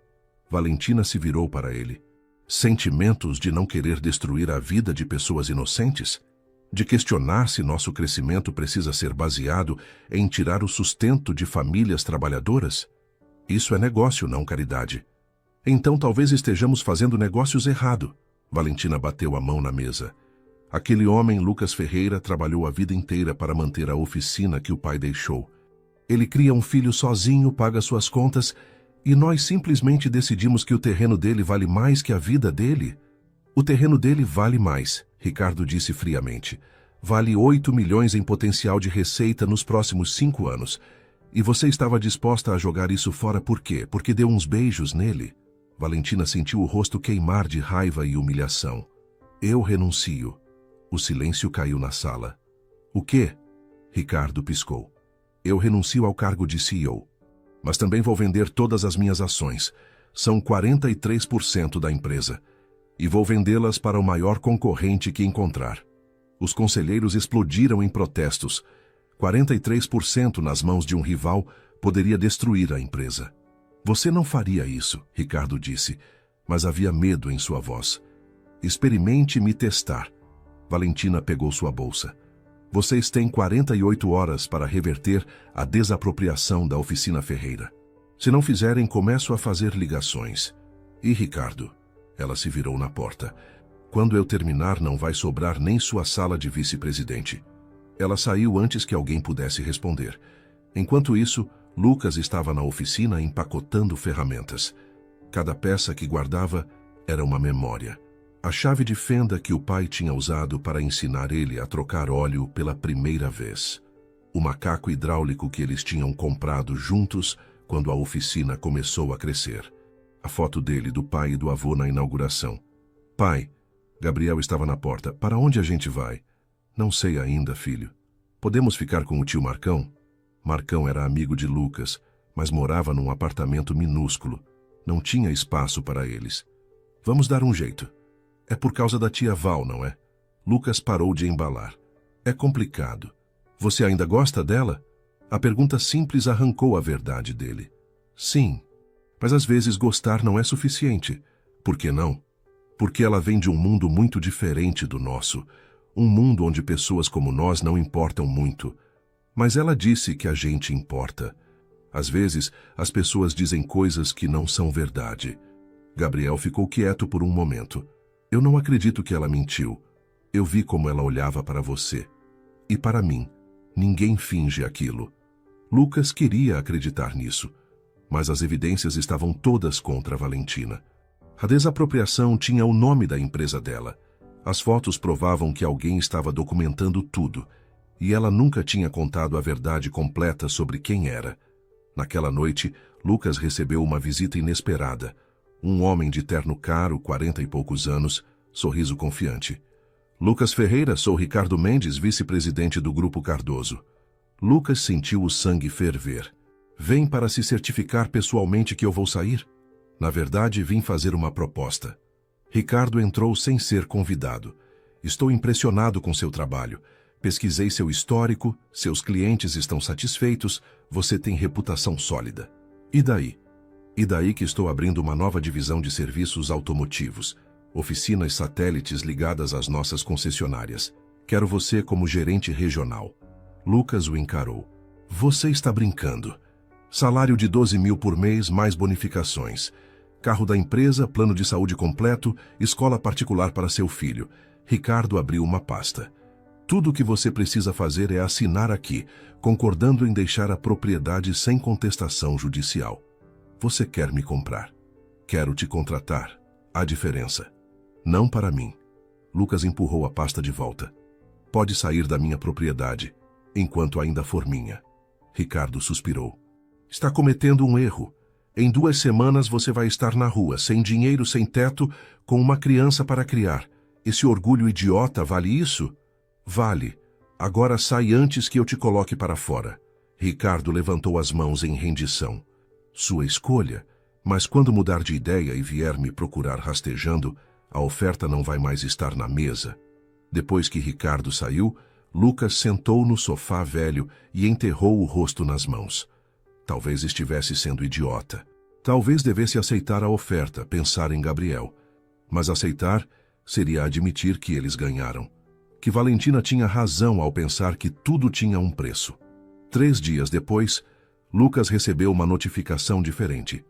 Valentina se virou para ele. Sentimentos de não querer destruir a vida de pessoas inocentes? De questionar se nosso crescimento precisa ser baseado em tirar o sustento de famílias trabalhadoras? Isso é negócio, não caridade. Então talvez estejamos fazendo negócios errado. Valentina bateu a mão na mesa. Aquele homem, Lucas Ferreira, trabalhou a vida inteira para manter a oficina que o pai deixou. Ele cria um filho sozinho, paga suas contas, e nós simplesmente decidimos que o terreno dele vale mais que a vida dele? O terreno dele vale mais, Ricardo disse friamente. Vale 8 milhões em potencial de receita nos próximos 5 anos. E você estava disposta a jogar isso fora por quê? Porque deu uns beijos nele? Valentina sentiu o rosto queimar de raiva e humilhação. Eu renuncio. O silêncio caiu na sala. O quê? Ricardo piscou. Eu renuncio ao cargo de CEO. Mas também vou vender todas as minhas ações. São 43% da empresa. E vou vendê-las para o maior concorrente que encontrar. Os conselheiros explodiram em protestos. 43% nas mãos de um rival poderia destruir a empresa. Você não faria isso, Ricardo disse, mas havia medo em sua voz. Experimente me testar. Valentina pegou sua bolsa. Vocês têm 48 horas para reverter a desapropriação da oficina Ferreira. Se não fizerem, começo a fazer ligações. E Ricardo? Ela se virou na porta. Quando eu terminar, não vai sobrar nem sua sala de vice-presidente. Ela saiu antes que alguém pudesse responder. Enquanto isso, Lucas estava na oficina empacotando ferramentas. Cada peça que guardava era uma memória. A chave de fenda que o pai tinha usado para ensinar ele a trocar óleo pela primeira vez. O macaco hidráulico que eles tinham comprado juntos quando a oficina começou a crescer. A foto dele, do pai e do avô na inauguração. Pai, Gabriel estava na porta. Para onde a gente vai? Não sei ainda, filho. Podemos ficar com o tio Marcão? Marcão era amigo de Lucas, mas morava num apartamento minúsculo. Não tinha espaço para eles. Vamos dar um jeito. É por causa da tia Val, não é? Lucas parou de embalar. É complicado. Você ainda gosta dela? A pergunta simples arrancou a verdade dele. Sim, mas às vezes gostar não é suficiente. Por que não? Porque ela vem de um mundo muito diferente do nosso. Um mundo onde pessoas como nós não importam muito. Mas ela disse que a gente importa. Às vezes, as pessoas dizem coisas que não são verdade. Gabriel ficou quieto por um momento. Eu não acredito que ela mentiu. Eu vi como ela olhava para você. E para mim, ninguém finge aquilo. Lucas queria acreditar nisso, mas as evidências estavam todas contra Valentina. A desapropriação tinha o nome da empresa dela. As fotos provavam que alguém estava documentando tudo, e ela nunca tinha contado a verdade completa sobre quem era. Naquela noite, Lucas recebeu uma visita inesperada. Um homem de terno caro, 40 e poucos anos, sorriso confiante. Lucas Ferreira, sou Ricardo Mendes, vice-presidente do Grupo Cardoso. Lucas sentiu o sangue ferver. Vem para se certificar pessoalmente que eu vou sair? Na verdade, vim fazer uma proposta. Ricardo entrou sem ser convidado. Estou impressionado com seu trabalho. Pesquisei seu histórico, seus clientes estão satisfeitos, você tem reputação sólida. E daí? E daí que estou abrindo uma nova divisão de serviços automotivos, oficinas satélites ligadas às nossas concessionárias. Quero você como gerente regional. Lucas o encarou. Você está brincando. Salário de 12 mil por mês, mais bonificações. Carro da empresa, plano de saúde completo, escola particular para seu filho. Ricardo abriu uma pasta. Tudo o que você precisa fazer é assinar aqui, concordando em deixar a propriedade sem contestação judicial. Você quer me comprar. Quero te contratar. Há diferença. Não para mim. Lucas empurrou a pasta de volta. Pode sair da minha propriedade, enquanto ainda for minha. Ricardo suspirou. Está cometendo um erro. Em 2 semanas você vai estar na rua, sem dinheiro, sem teto, com uma criança para criar. Esse orgulho idiota vale isso? Vale. Agora sai antes que eu te coloque para fora. Ricardo levantou as mãos em rendição. Sua escolha, mas quando mudar de ideia e vier me procurar rastejando, a oferta não vai mais estar na mesa. Depois que Ricardo saiu, Lucas sentou no sofá velho e enterrou o rosto nas mãos. Talvez estivesse sendo idiota. Talvez devesse aceitar a oferta, pensar em Gabriel. Mas aceitar seria admitir que eles ganharam. Que Valentina tinha razão ao pensar que tudo tinha um preço. 3 dias depois, Lucas recebeu uma notificação diferente.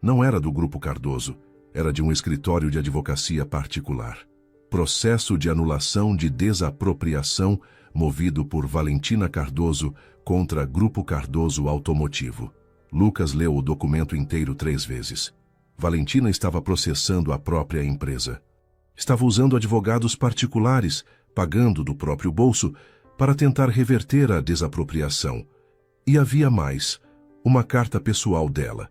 Não era do Grupo Cardoso, era de um escritório de advocacia particular. Processo de anulação de desapropriação movido por Valentina Cardoso contra Grupo Cardoso Automotivo. Lucas leu o documento inteiro 3 vezes. Valentina estava processando a própria empresa. Estava usando advogados particulares, pagando do próprio bolso, para tentar reverter a desapropriação. E havia mais, uma carta pessoal dela.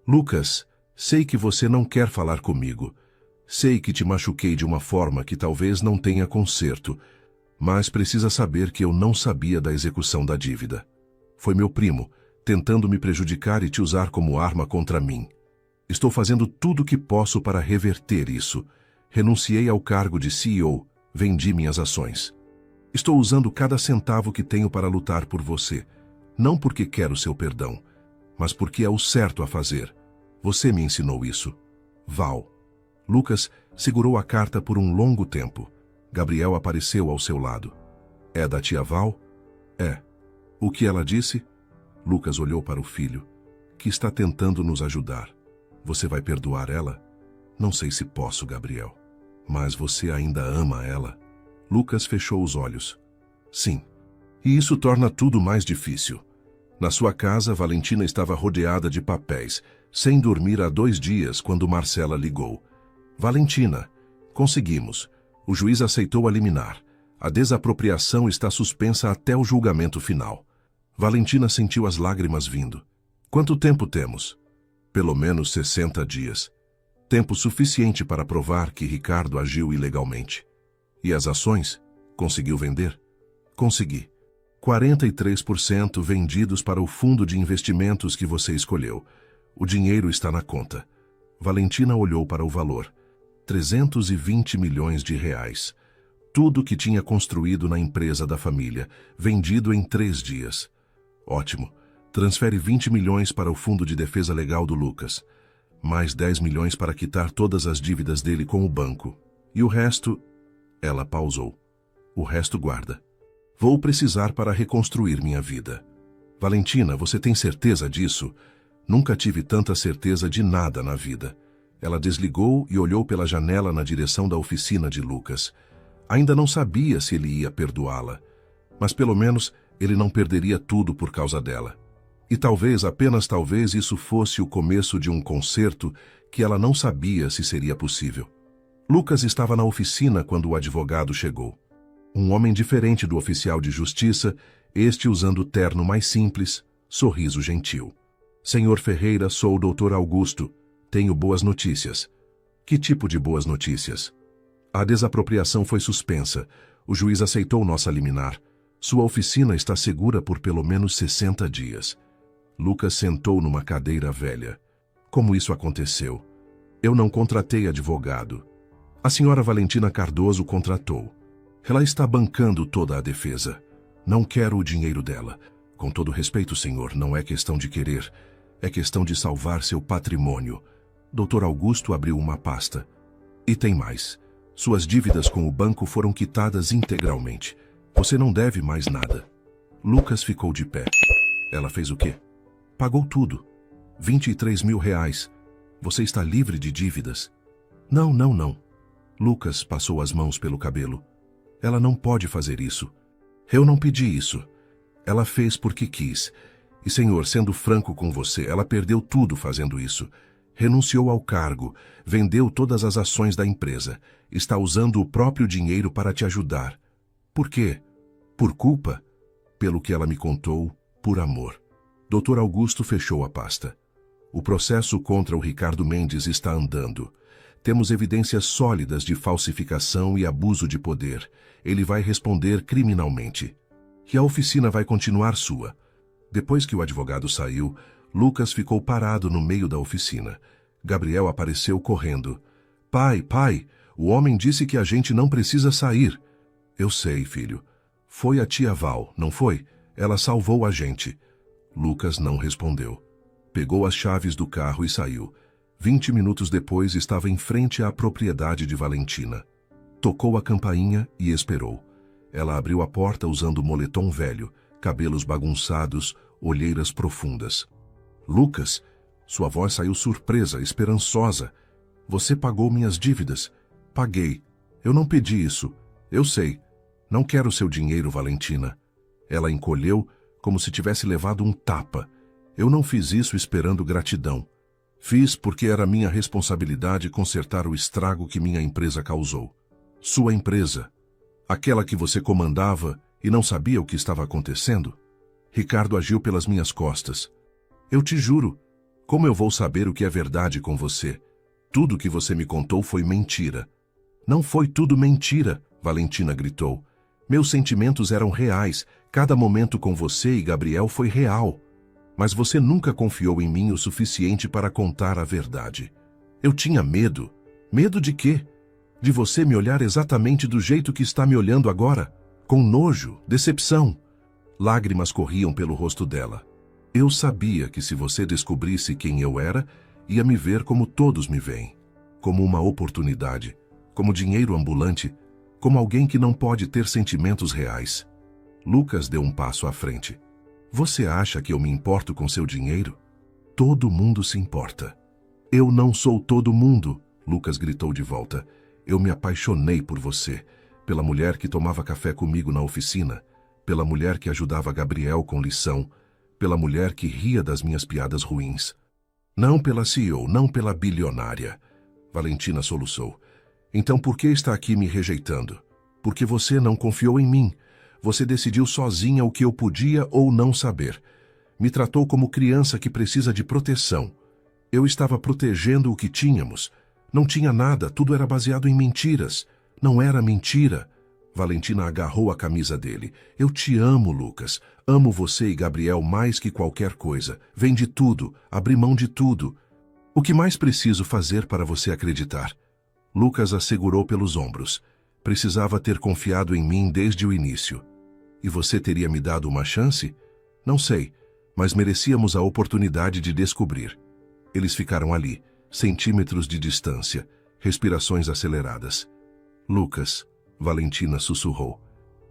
Lucas, sei que você não quer falar comigo. Sei que te machuquei de uma forma que talvez não tenha conserto, mas precisa saber que eu não sabia da execução da dívida. Foi meu primo, tentando me prejudicar e te usar como arma contra mim. Estou fazendo tudo o que posso para reverter isso. Renunciei ao cargo de CEO, vendi minhas ações. Estou usando cada centavo que tenho para lutar por você, não porque quero seu perdão, mas porque é o certo a fazer. Você me ensinou isso. Val. Lucas segurou a carta por um longo tempo. Gabriel apareceu ao seu lado. É da tia Val? É. O que ela disse? Lucas olhou para o filho, que está tentando nos ajudar. Você vai perdoar ela? Não sei se posso, Gabriel. Mas você ainda ama ela? Lucas fechou os olhos. Sim. E isso torna tudo mais difícil. Na sua casa, Valentina estava rodeada de papéis, sem dormir há 2 dias quando Marcela ligou. Valentina, conseguimos. O juiz aceitou a liminar. A desapropriação está suspensa até o julgamento final. Valentina sentiu as lágrimas vindo. Quanto tempo temos? Pelo menos 60 dias. Tempo suficiente para provar que Ricardo agiu ilegalmente. E as ações? Conseguiu vender? Consegui. 43% vendidos para o fundo de investimentos que você escolheu. O dinheiro está na conta. Valentina olhou para o valor. 320 milhões de reais. Tudo que tinha construído na empresa da família, vendido em 3 dias. Ótimo. Transfere 20 milhões para o fundo de defesa legal do Lucas. Mais 10 milhões para quitar todas as dívidas dele com o banco. E o resto... Ela pausou. O resto guarda. Vou precisar para reconstruir minha vida. Valentina, você tem certeza disso? Nunca tive tanta certeza de nada na vida. Ela desligou e olhou pela janela na direção da oficina de Lucas. Ainda não sabia se ele ia perdoá-la, mas pelo menos ele não perderia tudo por causa dela. E talvez, apenas talvez, isso fosse o começo de um conserto que ela não sabia se seria possível. Lucas estava na oficina quando o advogado chegou. Um homem diferente do oficial de justiça, este usando terno mais simples, sorriso gentil. Senhor Ferreira, sou o Dr. Augusto. Tenho boas notícias. Que tipo de boas notícias? A desapropriação foi suspensa. O juiz aceitou nossa liminar. Sua oficina está segura por pelo menos 60 dias. Lucas sentou numa cadeira velha. Como isso aconteceu? Eu não contratei advogado. A senhora Valentina Cardoso contratou. Ela está bancando toda a defesa. Não quero o dinheiro dela. Com todo respeito, senhor, não é questão de querer. É questão de salvar seu patrimônio. Dr. Augusto abriu uma pasta. E tem mais. Suas dívidas com o banco foram quitadas integralmente. Você não deve mais nada. Lucas ficou de pé. Ela fez o quê? Pagou tudo. 23 mil reais. Você está livre de dívidas. Não, não, não. Lucas passou as mãos pelo cabelo. Ela não pode fazer isso. Eu não pedi isso. Ela fez porque quis. E, senhor, sendo franco com você, ela perdeu tudo fazendo isso. Renunciou ao cargo, vendeu todas as ações da empresa. Está usando o próprio dinheiro para te ajudar. Por quê? Por culpa? Pelo que ela me contou, por amor. Dr. Augusto fechou a pasta. O processo contra o Ricardo Mendes está andando. Temos evidências sólidas de falsificação e abuso de poder. Ele vai responder criminalmente. E a oficina vai continuar sua. Depois que o advogado saiu, Lucas ficou parado no meio da oficina. Gabriel apareceu correndo. Pai, pai, o homem disse que a gente não precisa sair. Eu sei, filho. Foi a tia Val, não foi? Ela salvou a gente. Lucas não respondeu. Pegou as chaves do carro e saiu. 20 minutos depois estava em frente à propriedade de Valentina. Tocou a campainha e esperou. Ela abriu a porta usando moletom velho, cabelos bagunçados, olheiras profundas. Lucas, sua voz saiu surpresa, esperançosa. Você pagou minhas dívidas. Paguei. Eu não pedi isso. Eu sei. Não quero seu dinheiro, Valentina. Ela encolheu como se tivesse levado um tapa. Eu não fiz isso esperando gratidão. Fiz porque era minha responsabilidade consertar o estrago que minha empresa causou. Sua empresa. Aquela que você comandava e não sabia o que estava acontecendo? Ricardo agiu pelas minhas costas. Eu te juro, como eu vou saber o que é verdade com você? Tudo que você me contou foi mentira. Não foi tudo mentira, Valentina gritou. Meus sentimentos eram reais, cada momento com você e Gabriel foi real. Mas você nunca confiou em mim o suficiente para contar a verdade. Eu tinha medo. Medo de quê? De você me olhar exatamente do jeito que está me olhando agora, com nojo, decepção. Lágrimas corriam pelo rosto dela. Eu sabia que se você descobrisse quem eu era, ia me ver como todos me veem. Como uma oportunidade, como dinheiro ambulante, como alguém que não pode ter sentimentos reais. Lucas deu um passo à frente. Você acha que eu me importo com seu dinheiro? Todo mundo se importa. Eu não sou todo mundo, Lucas gritou de volta. Eu me apaixonei por você, pela mulher que tomava café comigo na oficina, pela mulher que ajudava Gabriel com lição, pela mulher que ria das minhas piadas ruins. Não pela CEO, não pela bilionária. Valentina soluçou. Então por que está aqui me rejeitando? Porque você não confiou em mim. Você decidiu sozinha o que eu podia ou não saber. Me tratou como criança que precisa de proteção. Eu estava protegendo o que tínhamos. Não tinha nada, tudo era baseado em mentiras. Não era mentira. Valentina agarrou a camisa dele. Eu te amo, Lucas. Amo você e Gabriel mais que qualquer coisa. Vendi tudo, abri mão de tudo. O que mais preciso fazer para você acreditar? Lucas a segurou pelos ombros. Precisava ter confiado em mim desde o início. E você teria me dado uma chance? Não sei, mas merecíamos a oportunidade de descobrir. Eles ficaram ali, centímetros de distância, respirações aceleradas. Lucas, Valentina sussurrou.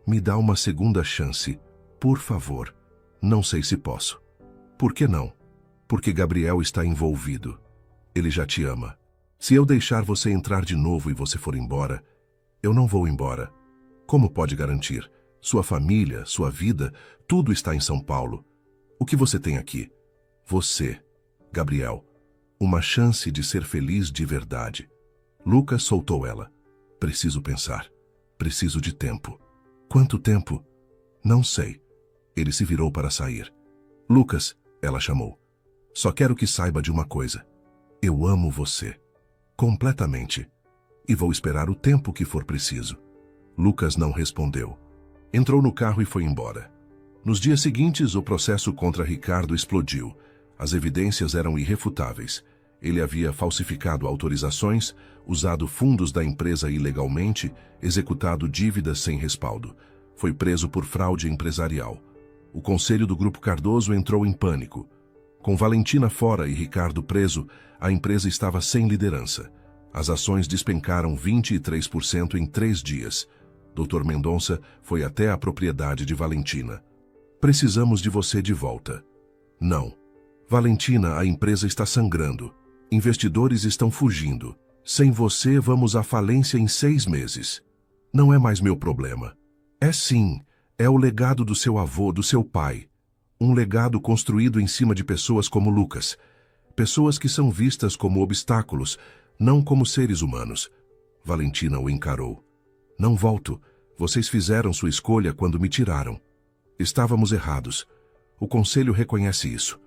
Me dá uma segunda chance, por favor. Não sei se posso. Por que não? Porque Gabriel está envolvido. Ele já te ama. Se eu deixar você entrar de novo e você for embora, eu não vou embora. Como pode garantir? Sua família, sua vida, tudo está em São Paulo. O que você tem aqui? Você, Gabriel. Uma chance de ser feliz de verdade. Lucas soltou ela. Preciso pensar. Preciso de tempo. Quanto tempo? Não sei. Ele se virou para sair. Lucas, ela chamou. Só quero que saiba de uma coisa. Eu amo você. Completamente. E vou esperar o tempo que for preciso. Lucas não respondeu. Entrou no carro e foi embora. Nos dias seguintes, o processo contra Ricardo explodiu. As evidências eram irrefutáveis. Ele havia falsificado autorizações, usado fundos da empresa ilegalmente, executado dívidas sem respaldo. Foi preso por fraude empresarial. O conselho do Grupo Cardoso entrou em pânico. Com Valentina fora e Ricardo preso, a empresa estava sem liderança. As ações despencaram 23% em 3 dias. Dr. Mendonça foi até a propriedade de Valentina. Precisamos de você de volta. Não. Valentina, a empresa está sangrando. Investidores estão fugindo. Sem você, vamos à falência em 6 meses. Não é mais meu problema. É sim, é o legado do seu avô, do seu pai. Um legado construído em cima de pessoas como Lucas. Pessoas que são vistas como obstáculos, não como seres humanos. Valentina o encarou. Não volto. Vocês fizeram sua escolha quando me tiraram. Estávamos errados. O conselho reconhece isso.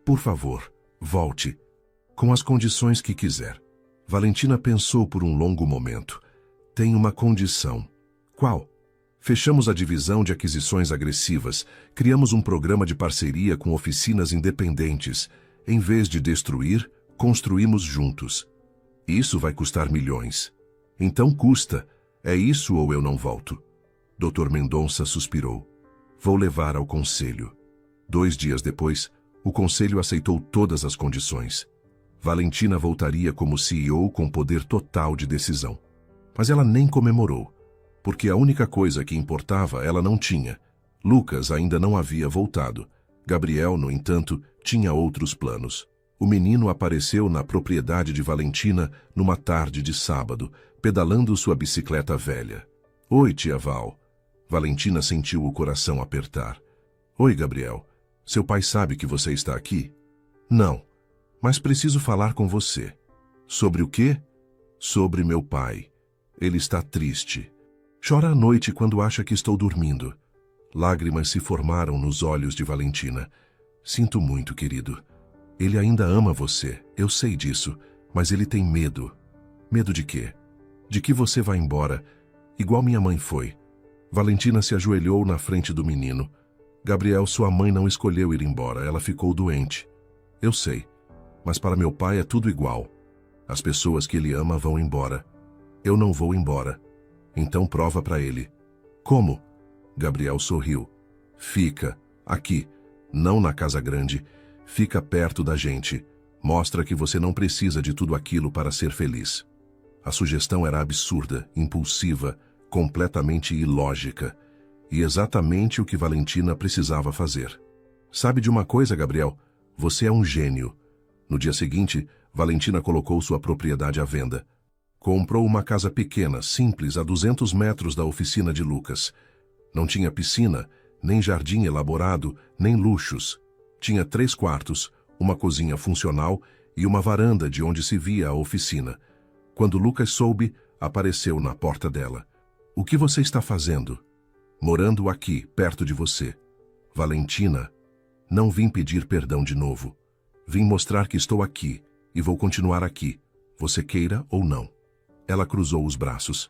Por favor, volte. Com as condições que quiser. Valentina pensou por um longo momento. Tem uma condição. Qual? Fechamos a divisão de aquisições agressivas, criamos um programa de parceria com oficinas independentes. Em vez de destruir, construímos juntos. Isso vai custar milhões. Então custa. É isso ou eu não volto. Dr. Mendonça suspirou. Vou levar ao conselho. 2 dias depois, o conselho aceitou todas as condições. Valentina voltaria como CEO com poder total de decisão. Mas ela nem comemorou. Porque a única coisa que importava ela não tinha. Lucas ainda não havia voltado. Gabriel, no entanto, tinha outros planos. O menino apareceu na propriedade de Valentina numa tarde de sábado, pedalando sua bicicleta velha. Oi, tia Val. Valentina sentiu o coração apertar. Oi, Gabriel. Seu pai sabe que você está aqui? Não, mas preciso falar com você. Sobre o quê? Sobre meu pai. Ele está triste. Chora à noite quando acha que estou dormindo. Lágrimas se formaram nos olhos de Valentina. Sinto muito, querido. Ele ainda ama você, eu sei disso, mas ele tem medo. Medo de quê? De que você vá embora, igual minha mãe foi. Valentina se ajoelhou na frente do menino. Gabriel, sua mãe não escolheu ir embora, ela ficou doente. Eu sei, mas para meu pai é tudo igual. As pessoas que ele ama vão embora. Eu não vou embora. Então prova para ele. Como? Gabriel sorriu. Fica, aqui, não na casa grande. Fica perto da gente. Mostra que você não precisa de tudo aquilo para ser feliz. A sugestão era absurda, impulsiva, completamente ilógica. E exatamente o que Valentina precisava fazer. Sabe de uma coisa, Gabriel? Você é um gênio. No dia seguinte, Valentina colocou sua propriedade à venda. Comprou uma casa pequena, simples, a 200 metros da oficina de Lucas. Não tinha piscina, nem jardim elaborado, nem luxos. Tinha 3 quartos, uma cozinha funcional e uma varanda de onde se via a oficina. Quando Lucas soube, apareceu na porta dela. O que você está fazendo? Morando aqui, perto de você. Valentina, não vim pedir perdão de novo. Vim mostrar que estou aqui e vou continuar aqui, você queira ou não. Ela cruzou os braços.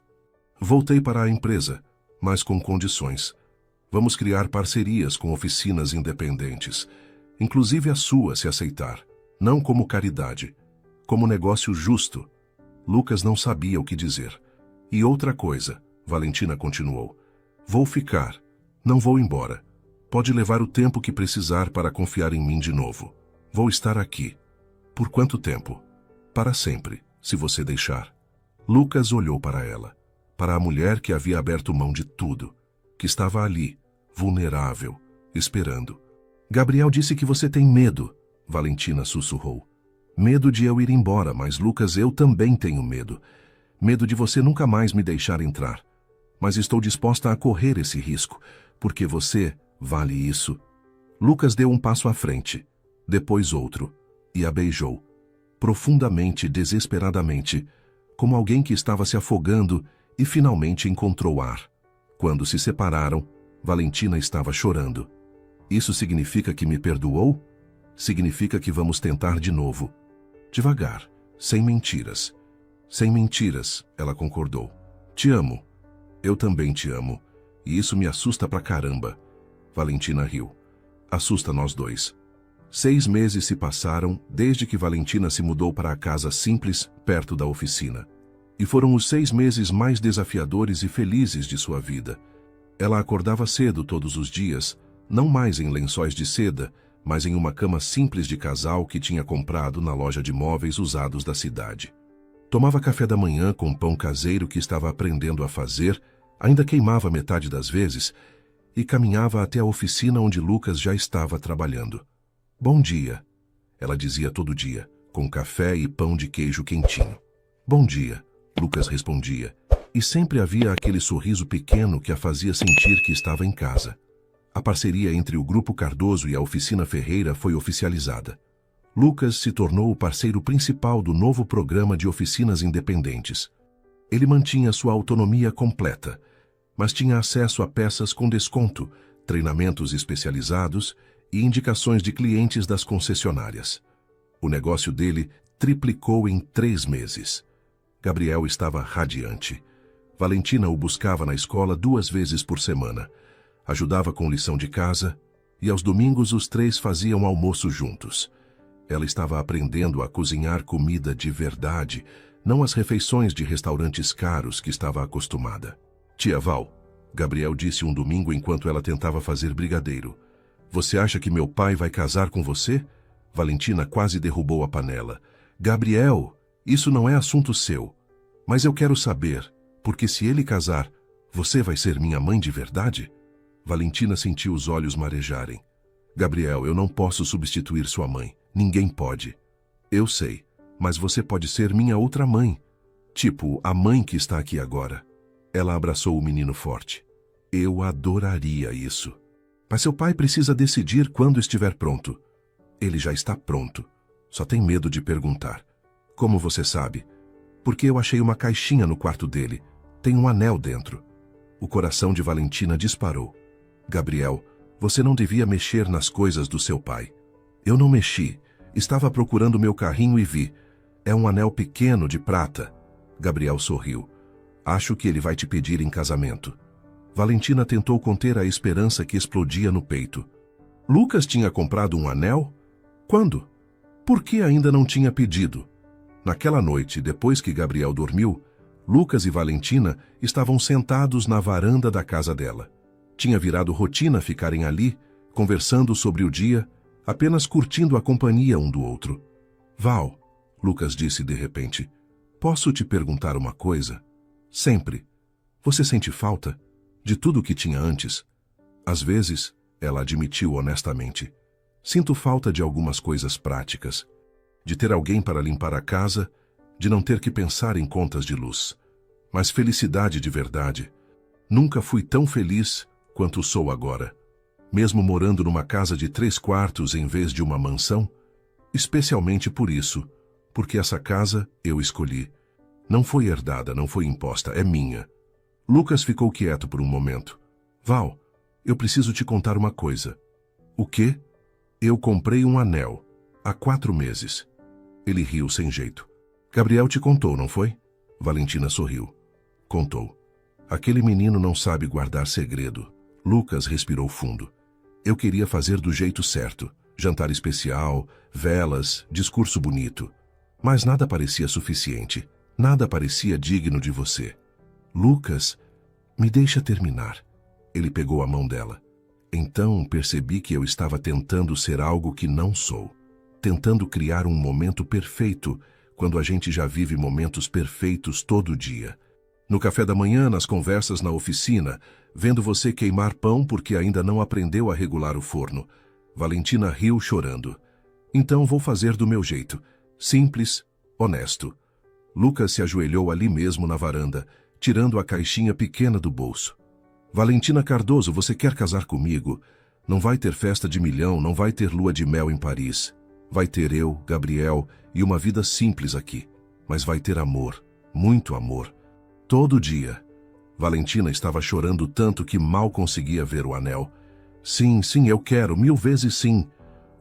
Voltei para a empresa, mas com condições. Vamos criar parcerias com oficinas independentes, inclusive a sua, se aceitar. Não como caridade, como negócio justo. Lucas não sabia o que dizer. E outra coisa, Valentina continuou. Vou ficar, não vou embora. Pode levar o tempo que precisar para confiar em mim de novo. Vou estar aqui. Por quanto tempo? Para sempre, se você deixar. Lucas olhou para ela, para a mulher que havia aberto mão de tudo, que estava ali, vulnerável, esperando. Gabriel disse que você tem medo, Valentina sussurrou. Medo de eu ir embora, mas Lucas, eu também tenho medo. Medo de você nunca mais me deixar entrar. Mas estou disposta a correr esse risco, porque você vale isso. Lucas deu um passo à frente, depois outro, e a beijou. Profundamente, desesperadamente, como alguém que estava se afogando e finalmente encontrou ar. Quando se separaram, Valentina estava chorando. Isso significa que me perdoou? Significa que vamos tentar de novo. Devagar, sem mentiras. Sem mentiras, ela concordou. Te amo. Eu também te amo. E isso me assusta pra caramba. Valentina riu. Assusta nós dois. 6 meses se passaram desde que Valentina se mudou para a casa simples, perto da oficina. E foram os 6 meses mais desafiadores e felizes de sua vida. Ela acordava cedo todos os dias, não mais em lençóis de seda, mas em uma cama simples de casal que tinha comprado na loja de móveis usados da cidade. Tomava café da manhã com pão caseiro que estava aprendendo a fazer, ainda queimava metade das vezes, e caminhava até a oficina onde Lucas já estava trabalhando. Bom dia, ela dizia todo dia, com café e pão de queijo quentinho. Bom dia, Lucas respondia, e sempre havia aquele sorriso pequeno que a fazia sentir que estava em casa. A parceria entre o Grupo Cardoso e a Oficina Ferreira foi oficializada. Lucas se tornou o parceiro principal do novo programa de oficinas independentes. Ele mantinha sua autonomia completa, mas tinha acesso a peças com desconto, treinamentos especializados e indicações de clientes das concessionárias. O negócio dele triplicou em 3 meses. Gabriel estava radiante. Valentina o buscava na escola 2 vezes por semana. Ajudava com lição de casa e aos domingos os 3 faziam almoço juntos. Ela estava aprendendo a cozinhar comida de verdade, não as refeições de restaurantes caros que estava acostumada. Tia Val, Gabriel disse um domingo enquanto ela tentava fazer brigadeiro. Você acha que meu pai vai casar com você? Valentina quase derrubou a panela. Gabriel, isso não é assunto seu. Mas eu quero saber, porque se ele casar, você vai ser minha mãe de verdade? Valentina sentiu os olhos marejarem. Gabriel, eu não posso substituir sua mãe. Ninguém pode. Eu sei, mas você pode ser minha outra mãe. Tipo, a mãe que está aqui agora. Ela abraçou o menino forte. Eu adoraria isso. Mas seu pai precisa decidir quando estiver pronto. Ele já está pronto. Só tem medo de perguntar. Como você sabe? Porque eu achei uma caixinha no quarto dele. Tem um anel dentro. O coração de Valentina disparou. Gabriel, você não devia mexer nas coisas do seu pai. Eu não mexi. Estava procurando meu carrinho e vi. É um anel pequeno de prata. Gabriel sorriu. Acho que ele vai te pedir em casamento. Valentina tentou conter a esperança que explodia no peito. Lucas tinha comprado um anel? Quando? Por que ainda não tinha pedido? Naquela noite, depois que Gabriel dormiu, Lucas e Valentina estavam sentados na varanda da casa dela. Tinha virado rotina ficarem ali, conversando sobre o dia, apenas curtindo a companhia um do outro. Val, Lucas disse de repente, posso te perguntar uma coisa? Sempre. Você sente falta de tudo o que tinha antes? Às vezes, ela admitiu honestamente. Sinto falta de algumas coisas práticas. De ter alguém para limpar a casa, de não ter que pensar em contas de luz. Mas felicidade de verdade. Nunca fui tão feliz quanto sou agora. Mesmo morando numa casa de 3 quartos em vez de uma mansão, especialmente por isso, porque essa casa eu escolhi. Não foi herdada, não foi imposta, é minha. Lucas ficou quieto por um momento. Val, eu preciso te contar uma coisa. O quê? Eu comprei um anel, há 4 meses. Ele riu sem jeito. Gabriel te contou, não foi? Valentina sorriu. Contou. Aquele menino não sabe guardar segredo. Lucas respirou fundo. Eu queria fazer do jeito certo. Jantar especial, velas, discurso bonito. Mas nada parecia suficiente. Nada parecia digno de você. Lucas, me deixa terminar. Ele pegou a mão dela. Então percebi que eu estava tentando ser algo que não sou. Tentando criar um momento perfeito, quando a gente já vive momentos perfeitos todo dia. No café da manhã, nas conversas na oficina, vendo você queimar pão porque ainda não aprendeu a regular o forno. Valentina riu chorando. Então vou fazer do meu jeito. Simples, honesto. Lucas se ajoelhou ali mesmo na varanda, tirando a caixinha pequena do bolso. Valentina Cardoso, você quer casar comigo? Não vai ter festa de milhão, não vai ter lua de mel em Paris. Vai ter eu, Gabriel, e uma vida simples aqui. Mas vai ter amor, muito amor. Todo dia. Valentina estava chorando tanto que mal conseguia ver o anel. Sim, sim, eu quero, 1000 vezes sim.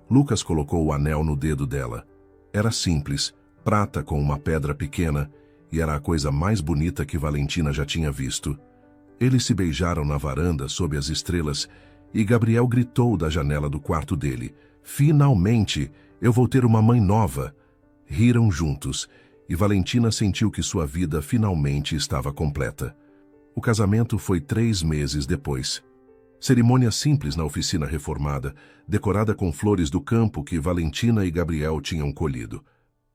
Lucas colocou o anel no dedo dela. Era simples, prata com uma pedra pequena, e era a coisa mais bonita que Valentina já tinha visto. Eles se beijaram na varanda sob as estrelas e Gabriel gritou da janela do quarto dele. Finalmente, eu vou ter uma mãe nova. Riram juntos e Valentina sentiu que sua vida finalmente estava completa. O casamento foi 3 meses depois. Cerimônia simples na oficina reformada, decorada com flores do campo que Valentina e Gabriel tinham colhido.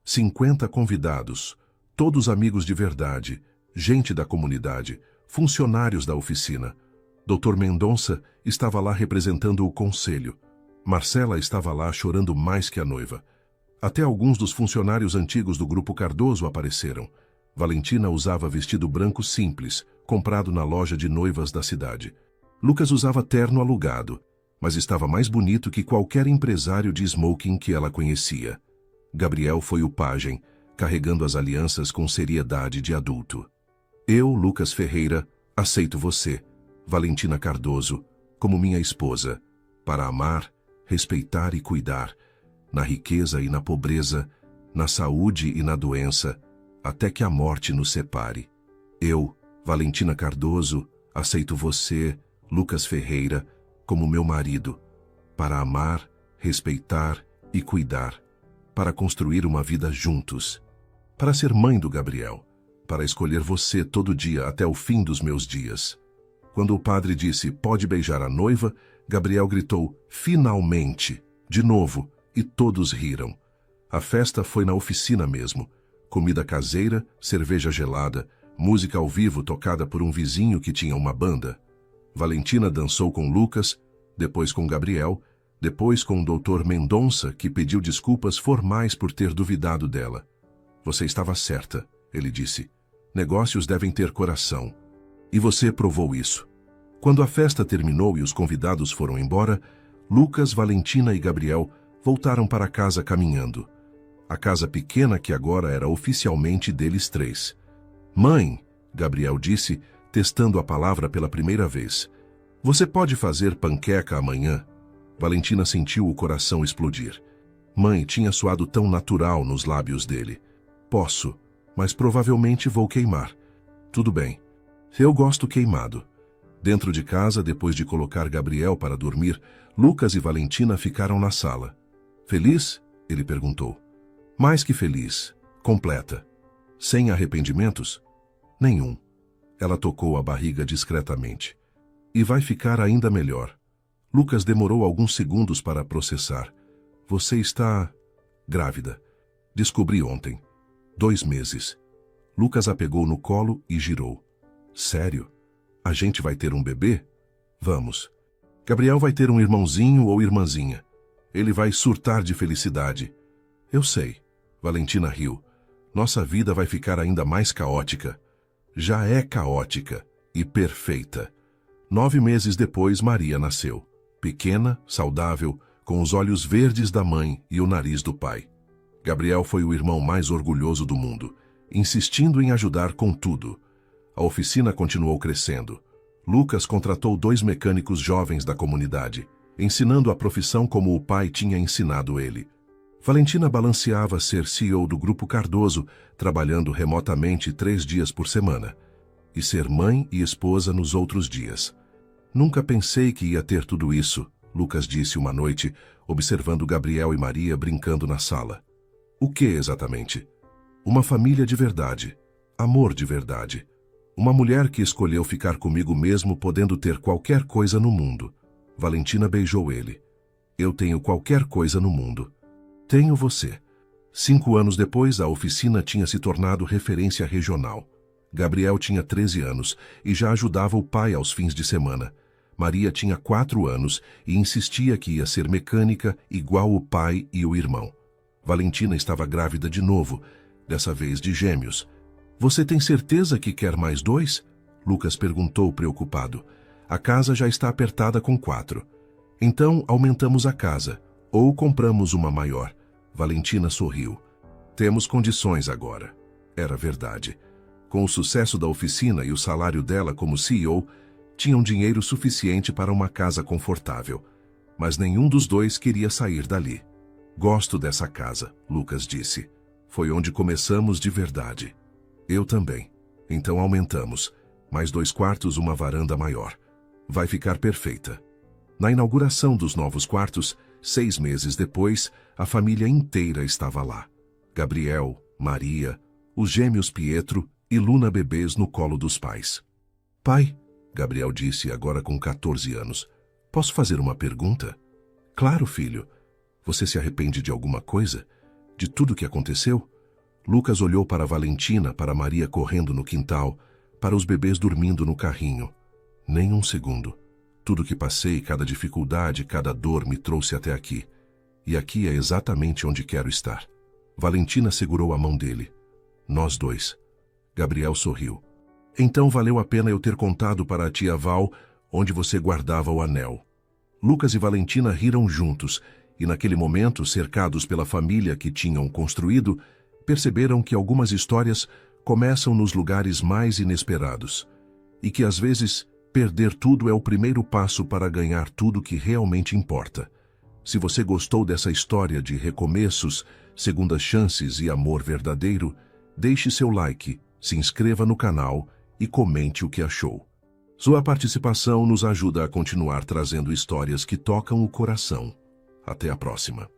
50 convidados, todos amigos de verdade, gente da comunidade, funcionários da oficina. Dr. Mendonça estava lá representando o conselho. Marcela estava lá chorando mais que a noiva. Até alguns dos funcionários antigos do Grupo Cardoso apareceram. Valentina usava vestido branco simples, comprado na loja de noivas da cidade. Lucas usava terno alugado, mas estava mais bonito que qualquer empresário de smoking que ela conhecia. Gabriel foi o pajem, carregando as alianças com seriedade de adulto. Eu, Lucas Ferreira, aceito você, Valentina Cardoso, como minha esposa, para amar, respeitar e cuidar, na riqueza e na pobreza, na saúde e na doença, até que a morte nos separe. Eu, Valentina Cardoso, aceito você, Lucas Ferreira, como meu marido, para amar, respeitar e cuidar, para construir uma vida juntos, para ser mãe do Gabriel, para escolher você todo dia até o fim dos meus dias. Quando o padre disse, pode beijar a noiva, Gabriel gritou, finalmente, de novo, e todos riram. A festa foi na oficina mesmo. Comida caseira, cerveja gelada, música ao vivo tocada por um vizinho que tinha uma banda. Valentina dançou com Lucas, depois com Gabriel, depois com o Dr. Mendonça, que pediu desculpas formais por ter duvidado dela. Você estava certa, ele disse. Negócios devem ter coração. E você provou isso. Quando a festa terminou e os convidados foram embora, Lucas, Valentina e Gabriel voltaram para casa caminhando. A casa pequena que agora era oficialmente deles três. Mãe, Gabriel disse, testando a palavra pela primeira vez. Você pode fazer panqueca amanhã? Valentina sentiu o coração explodir. Mãe tinha soado tão natural nos lábios dele. Posso, mas provavelmente vou queimar. Tudo bem. Eu gosto queimado. Dentro de casa, depois de colocar Gabriel para dormir, Lucas e Valentina ficaram na sala. Feliz? Ele perguntou. Mais que feliz. Completa. Sem arrependimentos? Nenhum. Ela tocou a barriga discretamente. E vai ficar ainda melhor. Lucas demorou alguns segundos para processar. Você está... grávida. Descobri ontem. 2 meses. Lucas a pegou no colo e girou. Sério? A gente vai ter um bebê? Vamos. Gabriel vai ter um irmãozinho ou irmãzinha. Ele vai surtar de felicidade. Eu sei. Valentina riu. Nossa vida vai ficar ainda mais caótica. Já é caótica e perfeita. 9 meses depois, Maria nasceu. Pequena, saudável, com os olhos verdes da mãe e o nariz do pai. Gabriel foi o irmão mais orgulhoso do mundo, insistindo em ajudar com tudo. A oficina continuou crescendo. Lucas contratou 2 mecânicos jovens da comunidade, ensinando a profissão como o pai tinha ensinado ele. Valentina balanceava ser CEO do Grupo Cardoso, trabalhando remotamente 3 dias por semana, e ser mãe e esposa nos outros dias. Nunca pensei que ia ter tudo isso, Lucas disse uma noite, observando Gabriel e Maria brincando na sala. O que exatamente? Uma família de verdade, amor de verdade. Uma mulher que escolheu ficar comigo mesmo podendo ter qualquer coisa no mundo. Valentina beijou ele. Eu tenho qualquer coisa no mundo. Tenho você. 5 anos depois, a oficina tinha se tornado referência regional. Gabriel tinha 13 anos e já ajudava o pai aos fins de semana. Maria tinha 4 anos e insistia que ia ser mecânica igual o pai e o irmão. Valentina estava grávida de novo, dessa vez de gêmeos. Você tem certeza que quer mais 2? Lucas perguntou preocupado. A casa já está apertada com 4. Então aumentamos a casa, ou compramos uma maior. Valentina sorriu. Temos condições agora. Era verdade. Com o sucesso da oficina e o salário dela como CEO, tinham dinheiro suficiente para uma casa confortável. Mas nenhum dos dois queria sair dali. Gosto dessa casa, Lucas disse. Foi onde começamos de verdade. Eu também. Então aumentamos. Mais 2 quartos, uma varanda maior. Vai ficar perfeita. Na inauguração dos novos quartos, 6 meses depois, a família inteira estava lá. Gabriel, Maria, os gêmeos Pietro e Luna bebês no colo dos pais. Pai, Gabriel disse agora com 14 anos, Posso fazer uma pergunta? Claro, filho. Você se arrepende de alguma coisa? De tudo que aconteceu? Lucas olhou para Valentina, para Maria correndo no quintal, para os bebês dormindo no carrinho. Nem um segundo. Tudo que passei, cada dificuldade, cada dor me trouxe até aqui. E aqui é exatamente onde quero estar. Valentina segurou a mão dele. Nós dois. Gabriel sorriu. Então valeu a pena eu ter contado para a tia Val onde você guardava o anel. Lucas e Valentina riram juntos, e naquele momento, cercados pela família que tinham construído, perceberam que algumas histórias começam nos lugares mais inesperados, e que às vezes perder tudo é o primeiro passo para ganhar tudo que realmente importa. Se você gostou dessa história de recomeços, segundas chances e amor verdadeiro, deixe seu like, se inscreva no canal e comente o que achou. Sua participação nos ajuda a continuar trazendo histórias que tocam o coração. Até a próxima.